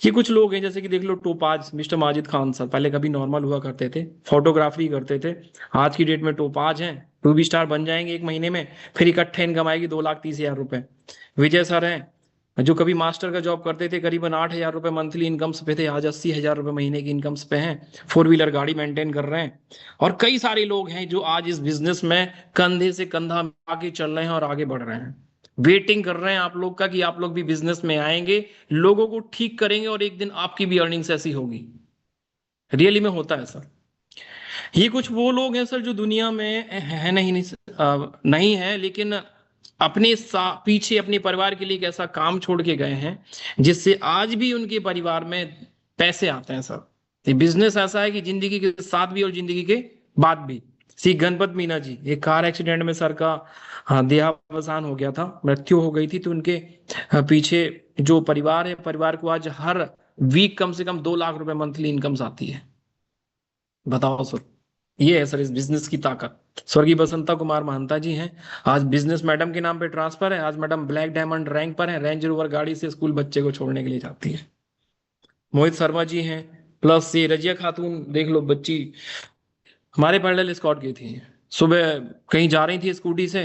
ये कुछ लोग हैं जैसे कि देख लो topaz mister Majid Khan sir, पहले कभी नॉर्मल हुआ करते थे, फोटोग्राफी करते थे। आज की डेट में टोपाज हैं, 2B स्टार बन जाएंगे 1 महीने में, फिर इकट्ठे इनकम आएगी 2,30,000 रुपए। विजय सर हैं जो कभी मास्टर का जॉब करते थे, करीबन 8,000 रुपए मंथली इनकम्स पे थे, आज 80,000 रुपए महीने की इनकम्स पे हैं। 4 व्हीलर गाड़ी मेंटेन कर रहे हैं। और कई सारे लोग हैं जो आज इस बिजनेस में कंधे से कंधा मिला के चल रहे हैं और आगे बढ़ रहे हैं। वेटिंग कर रहे हैं आप लोग का कि आप लोग भी बिजनेस में आएंगे, लोगों को ठीक करेंगे और एक दिन आपकी भी अर्निंग्स ऐसी होगी। रियली में होता है सर। ये कुछ वो लोग हैं सर जो दुनिया में है नहीं है, लेकिन अपने पीछे अपने परिवार के लिए एक ऐसा काम छोड़ के गए हैं जिससे आज भी उनके परिवार में पैसे आते हैं सर। ये बिजनेस ऐसा है कि जिंदगी के साथ भी और जिंदगी के बाद भी। श्री गणपत मीना जी, एक कार एक्सीडेंट में सर का देहावसान हो गया था, मृत्यु हो गई थी, तो उनके पीछे जो परिवार है, परिवार को आज हर वीक कम से कम 2 लाख रुपए मंथली इनकम्स आती है। बताओ सर, ये है सर इस बिजनेस की ताकत। स्वर्गीय बसंता कुमार महंता जी हैं, आज बिजनेस मैडम के नाम पे ट्रांसफर है। आज मैडम ब्लैक डायमंड रैंक पर है, रेंज रोवर गाड़ी से स्कूल बच्चे को छोड़ने के लिए जाती है। मोहित शर्मा जी हैं, प्लस ये रजिया खातून देख लो, बच्ची हमारे पैरेलल स्कॉट गई थी, सुबह कहीं जा रही थी स्कूटी से,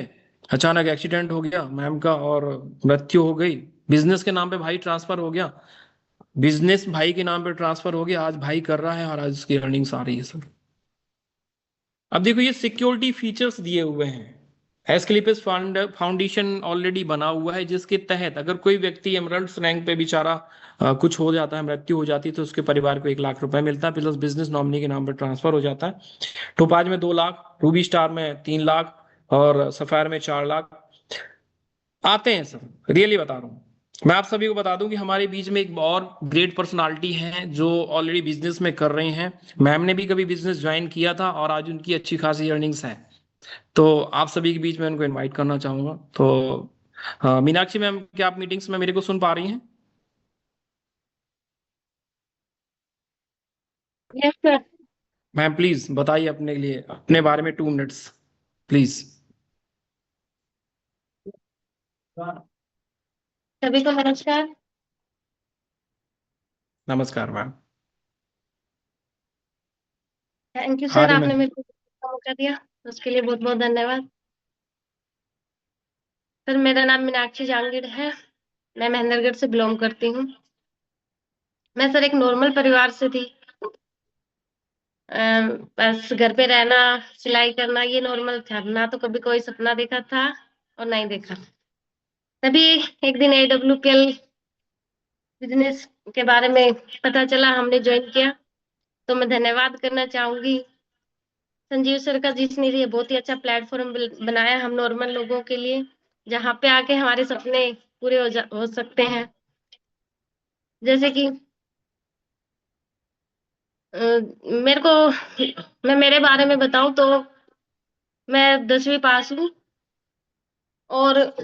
अचानक एक्सीडेंट हो गया मैम का और मृत्यु हो गई। बिजनेस के नाम पे भाई ट्रांसफर हो गया, बिजनेस भाई के नाम पे ट्रांसफर हो गया, आज भाई कर रहा है और आज उसकी अर्निंग्स आ रही है सर। अब देखो ये सिक्योरिटी फीचर्स दिए हुए हैं, एस्क्लिपिस फाउंडेशन ऑलरेडी बना हुआ है, जिसके तहत अगर कोई व्यक्ति एमरल्ड्स रैंक पे बेचारा कुछ हो जाता है, मृत्यु हो जाती है, तो उसके परिवार को 1 लाख रुपए मिलता है, प्लस बिजनेस नॉमिनी के नाम पर ट्रांसफर हो जाता है। टोपाज में 2 लाख, रूबी स्टार में 3 लाख और सफायर में 4 लाख आते हैं सर। रियली बता रहा हूँ। मैं आप सभी को बता दूं कि हमारे बीच में एक और ग्रेट पर्सनालिटी है जो ऑलरेडी बिजनेस में कर रहे हैं। मैम ने भी कभी बिजनेस ज्वाइन किया था और आज उनकी अच्छी खासी अर्निंग्स है, तो आप सभी के बीच में उनको इनवाइट करना चाहूंगा। तो मीनाक्षी मैम, क्या आप मीटिंग्स में मेरे को सुन पा रही हैं? Yes sir. मैम प्लीज बताइए अपने लिए, अपने बारे में 2 मिनट्स प्लीज। सभी को नमस्कार। नमस्कार मैम। थैंक यू हाँ सर, जी आपने मैम। मेरे को मौका दिया, उसके लिए बहुत बहुत धन्यवाद। सर मेरा नाम मीनाक्षी जहांगीर है, मैं महेंद्रगढ़ से बिलोंग करती हूँ। मैं सर एक नॉर्मल परिवार से थी, बस घर पे रहना, सिलाई करना, ये नॉर्मल था, ना तो कभी कोई सपना देखा था और ना ही देखा। तभी एक दिन AWPL बिजनेस के बारे में पता चला, हमने ज्वाइन किया। तो मैं धन्यवाद करना चाहूंगी संजीव सर का, जिसने ये बहुत ही अच्छा प्लेटफॉर्म बनाया हम नॉर्मल लोगों के लिए, जहाँ पे आके हमारे सपने पूरे हो सकते हैं। जैसे कि मेरे को, मैं मेरे बारे में बताऊं तो मैं 10वीं पास हूँ और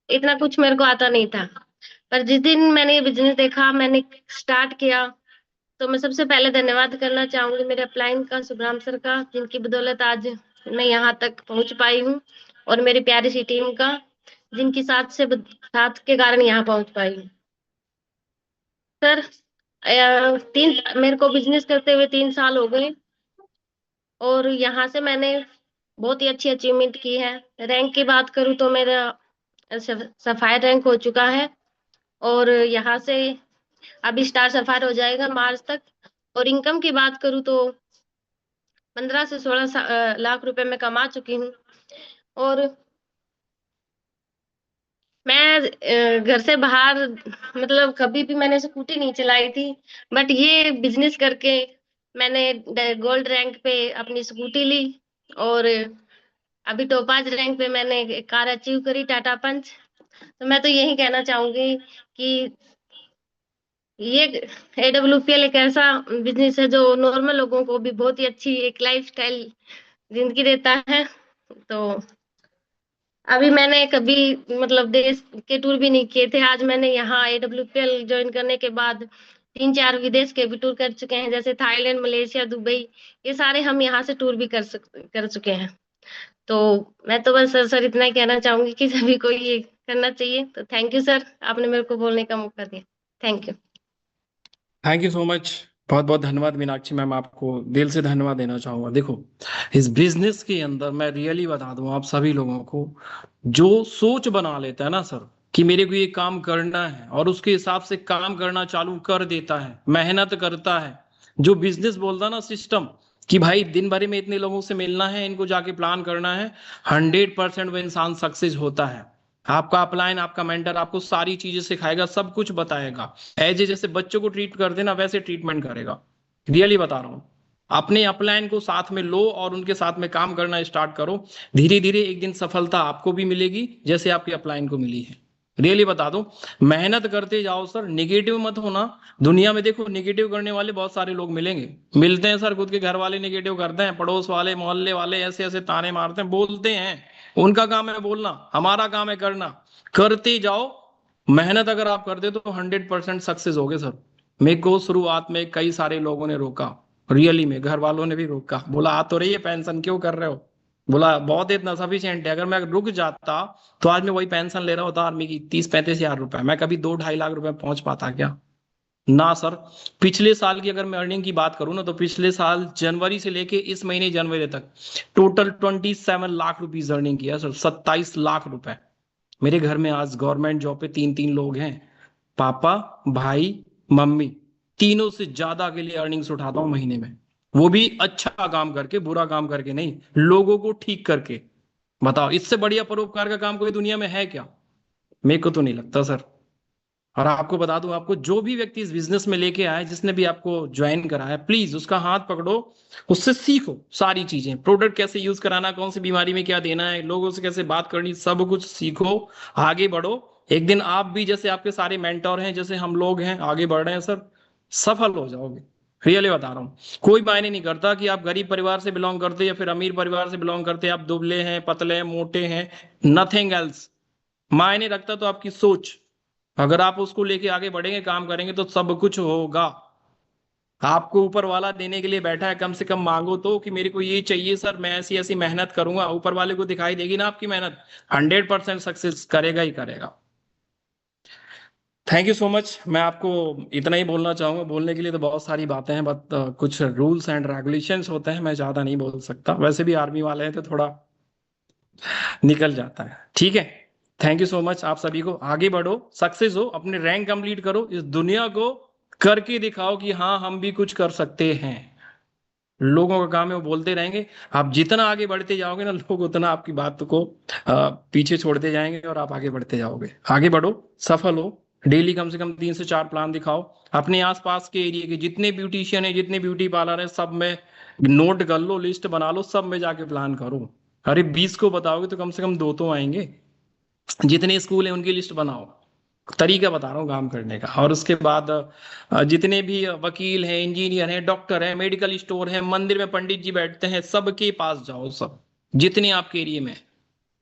इतना कुछ मेरे को आता नहीं था, पर जिस दिन मैंने ये बिजनेस देखा, मैंने स्टार्ट किया, तो मैं सबसे पहले धन्यवाद करना चाहूंगी मेरे अपलाइन का, सुब्राम सर का, जिनकी बदौलत आज मैं यहाँ तक पहुंच पाई हूँ, और मेरी प्यारी सी टीम का, जिनकी साथ के कारण यहाँ पहुंच पाई हूँ। सर मेरे को बिजनेस करते हुए 3 साल हो गए और यहाँ से मैंने बहुत ही अच्छी अचीवमेंट की है। रैंक की बात करूँ तो मेरा सफायर रैंक हो चुका है और यहाँ से अभी स्टार सफायर हो जाएगा मार्च तक। और इनकम की बात करूँ तो 15 से 16 लाख रुपए मैं कमा चुकी हूँ। और मैं घर से बाहर मतलब कभी भी मैंने स्कूटी नहीं चलाई थी, बट ये बिजनेस करके मैंने गोल्ड रैंक पे अपनी स्कूटी ली और अभी टॉप 5 रैंक पे मैंने एक कार अचीव करी, टाटा पंच। तो मैं तो यही कहना चाहूंगी कि ये AWPL एक ऐसा बिजनेस है जो नॉर्मल लोगों को भी बहुत ही अच्छी एक लाइफस्टाइल जिंदगी देता है। तो अभी मैंने कभी मतलब देश के टूर भी नहीं किए थे, आज मैंने यहाँ AWPL ज्वाइन करने के बाद 3-4 विदेश के भी टूर कर चुके हैं, जैसे थाईलैंड, मलेशिया, दुबई, ये सारे हम यहाँ से टूर भी कर चुके हैं। तो मैं तो बस सर इतना ही कहना चाहूंगी कि सभी को ये करना चाहिए। तो थैंक यू सर, आपने मेरे को बोलने का मौका दिया। Thank you. Thank you so much, बहुत बहुत धन्यवाद मीनाक्षी मैम, आपको दिल से धन्यवाद देना चाहूंगा। देखो इस बिजनेस के अंदर मैं रियली बता दूं आप सभी लोगों को, जो सोच बना लेता है ना सर कि मेरे को ये काम करना है और उसके हिसाब से काम करना चालू कर देता है, मेहनत करता है, जो बिजनेस बोलता है ना सिस्टम कि भाई दिन भर में इतने लोगों से मिलना है, इनको जाके प्लान करना है, 100% वो इंसान सक्सेस होता है। आपका अपलाइन, आपका मेंटर आपको सारी चीजें सिखाएगा, सब कुछ बताएगा। एज ए जैसे बच्चों को ट्रीट करते ना वैसे ट्रीटमेंट करेगा। रियली बता रहा हूँ। अपने अपलाइन को साथ में लो और उनके साथ में काम करना स्टार्ट करो। धीरे धीरे एक दिन सफलता आपको भी मिलेगी जैसे आपकी अपलाइन को मिली है। रियली बता दूं, मेहनत करते जाओ सर, निगेटिव मत होना। दुनिया में देखो निगेटिव करने वाले बहुत सारे लोग मिलेंगे, मिलते हैं सर, खुद के घर वाले निगेटिव करते हैं, पड़ोस वाले मोहल्ले वाले ऐसे ऐसे ताने मारते हैं, बोलते हैं। उनका काम है बोलना, हमारा काम है करना। करते जाओ। मेहनत अगर आप करते तो 100% सक्सेस होगे सर। मेरे को शुरुआत में कई सारे लोगों ने रोका, रियली में घर वालों ने भी रोका, बोला आ तो रही है पेंशन, क्यों कर रहे हो। बोला बहुत इतना सफिशियंट है, अगर मैं रुक जाता तो आज मैं वही पेंशन ले रहा होता आर्मी की 30-35 हजार रुपए, मैं कभी 2-2.5 लाख रुपए पहुंच पाता क्या। ना सर। पिछले साल की अगर मैं अर्निंग की बात करूं ना, तो पिछले साल जनवरी से लेके इस महीने जनवरी तक टोटल 27 लाख रुपीज अर्निंग किया सर, 27 लाख रुपए। मेरे घर में आज गवर्नमेंट जॉब पे 3-3 लोग हैं, पापा, भाई, मम्मी। तीनों से ज्यादा के लिए अर्निंग्स उठाता हूँ महीने में। वो भी अच्छा काम करके, बुरा काम करके नहीं, लोगों को ठीक करके। बताओ इससे बढ़िया परोपकार का काम कोई दुनिया में है क्या। मेरे को तो नहीं लगता सर। और आपको बता दूं, आपको जो भी व्यक्ति इस बिजनेस में लेके आए, जिसने भी आपको ज्वाइन कराया, प्लीज उसका हाथ पकड़ो, उससे सीखो सारी चीजें, प्रोडक्ट कैसे यूज कराना, कौन सी बीमारी में क्या देना है, लोगों से कैसे बात करनी, सब कुछ सीखो। आगे बढ़ो। एक दिन आप भी जैसे आपके सारे मेंटोर हैं, जैसे हम लोग हैं आगे बढ़ रहे हैं सर, सफल हो जाओगे। रियली बता रहा हूँ। कोई मायने नहीं करता कि आप गरीब परिवार से बिलोंग करते या फिर अमीर परिवार से बिलोंग करते, आप दुबले हैं, पतले हैं, मोटे हैं, नथिंग एल्स। मायने रखता तो आपकी सोच। अगर आप उसको लेके आगे बढ़ेंगे, काम करेंगे, तो सब कुछ होगा। आपको ऊपर वाला देने के लिए बैठा है, कम से कम मांगो तो कि मेरे को ये चाहिए सर, मैं ऐसी ऐसी मेहनत करूंगा, ऊपर वाले को दिखाई देगी ना आपकी मेहनत, 100% सक्सेस करेगा ही करेगा। Thank you so much. मैं आपको इतना ही बोलना चाहूंगा, बोलने के लिए तो बहुत सारी बातें हैं, बट कुछ रूल्स एंड रेगुलेशंस होते हैं, मैं ज्यादा नहीं बोल सकता, वैसे भी आर्मी वाले हैं तो थोड़ा निकल जाता है। ठीक है। Thank you so much. आप सभी को आगे बढ़ो, सक्सेस हो, अपने रैंक कंप्लीट करो, इस दुनिया को करके दिखाओ कि हाँ हम भी कुछ कर सकते हैं। लोगों का काम है वो बोलते रहेंगे, आप जितना आगे बढ़ते जाओगे ना, लोग उतना आपकी बात को पीछे छोड़ते जाएंगे और आप आगे बढ़ते जाओगे। आगे बढ़ो, सफल हो। डेली कम से कम 3 से 4 प्लान दिखाओ। अपने आसपास के एरिया के जितने ब्यूटिशियन है, जितने ब्यूटी पार्लर है, सब में नोट कर लो, लिस्ट बना लो, सब में जाके प्लान करो। अरे 20 को बताओगे तो कम से कम 2 तो आएंगे। जितने स्कूल है उनकी लिस्ट बनाओ। तरीका बता रहा हूँ काम करने का। और उसके बाद जितने भी वकील हैं, इंजीनियर हैं, डॉक्टर हैं, मेडिकल स्टोर है, मंदिर में पंडित जी बैठते हैं, सबके पास जाओ, सब जितने आपके एरिया में।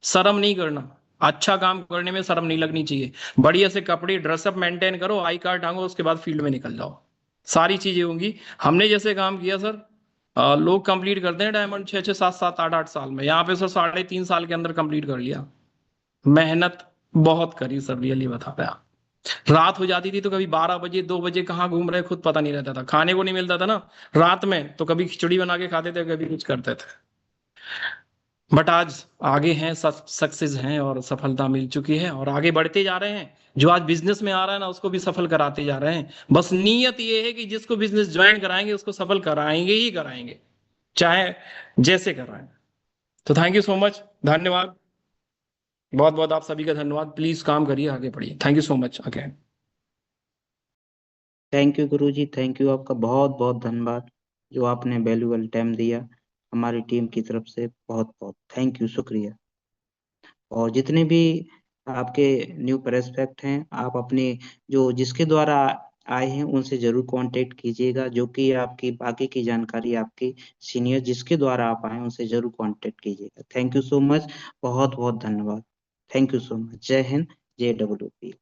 शर्म नहीं करना, अच्छा काम करने में शर्म नहीं लगनी चाहिए। बढ़िया से कपड़े ड्रेसअप मेंटेन करो, आई कार्ड टांगो, उसके बाद फील्ड में निकल जाओ, सारी चीजें होंगी। हमने जैसे काम किया सर, लोग कंप्लीट करते हैं डायमंड 6-6, 7-7, 8-8 साल में, यहाँ पे सर 3.5 साल के अंदर कंप्लीट कर लिया। मेहनत बहुत करी सर, रियली बता रहा। रात हो जाती थी तो कभी 12 बजे 2 बजे कहाँ घूम रहे खुद पता नहीं रहता था, खाने को नहीं मिलता था ना रात में, तो कभी खिचड़ी बना के खाते थे, कभी कुछ करते थे। बट आज आगे हैं, सक्सेस हैं और सफलता मिल चुकी है और आगे बढ़ते जा रहे हैं। जो आज बिजनेस में आ रहा है ना, उसको भी सफल कराते जा रहे हैं। बस नीयत ये है कि जिसको बिजनेस ज्वाइन कराएंगे उसको सफल कराएंगे ही कराएंगे, चाहे जैसे कराएं। तो थैंक यू सो मच, धन्यवाद। बहुत बहुत आप सभी का धन्यवाद। प्लीज काम करिए, आगे बढ़िए। Thank you so much again. Thank you Guruji, thank you, आपका बहुत बहुत धन्यवाद जो आपने वैल्यूएबल टाइम दिया हमारी टीम की तरफ से। बहुत बहुत थैंक यू, शुक्रिया। और जितने भी आपके न्यू प्रोस्पेक्ट हैं, आप अपने जो जिसके द्वारा आए हैं उनसे जरूर कांटेक्ट कीजिएगा, जो कि आपकी बाकी की जानकारी आपके सीनियर जिसके द्वारा आप आए उनसे जरूर कांटेक्ट कीजिएगा। थैंक यू सो मच, बहुत बहुत धन्यवाद। Thank you so much. जय हिंद, JWP।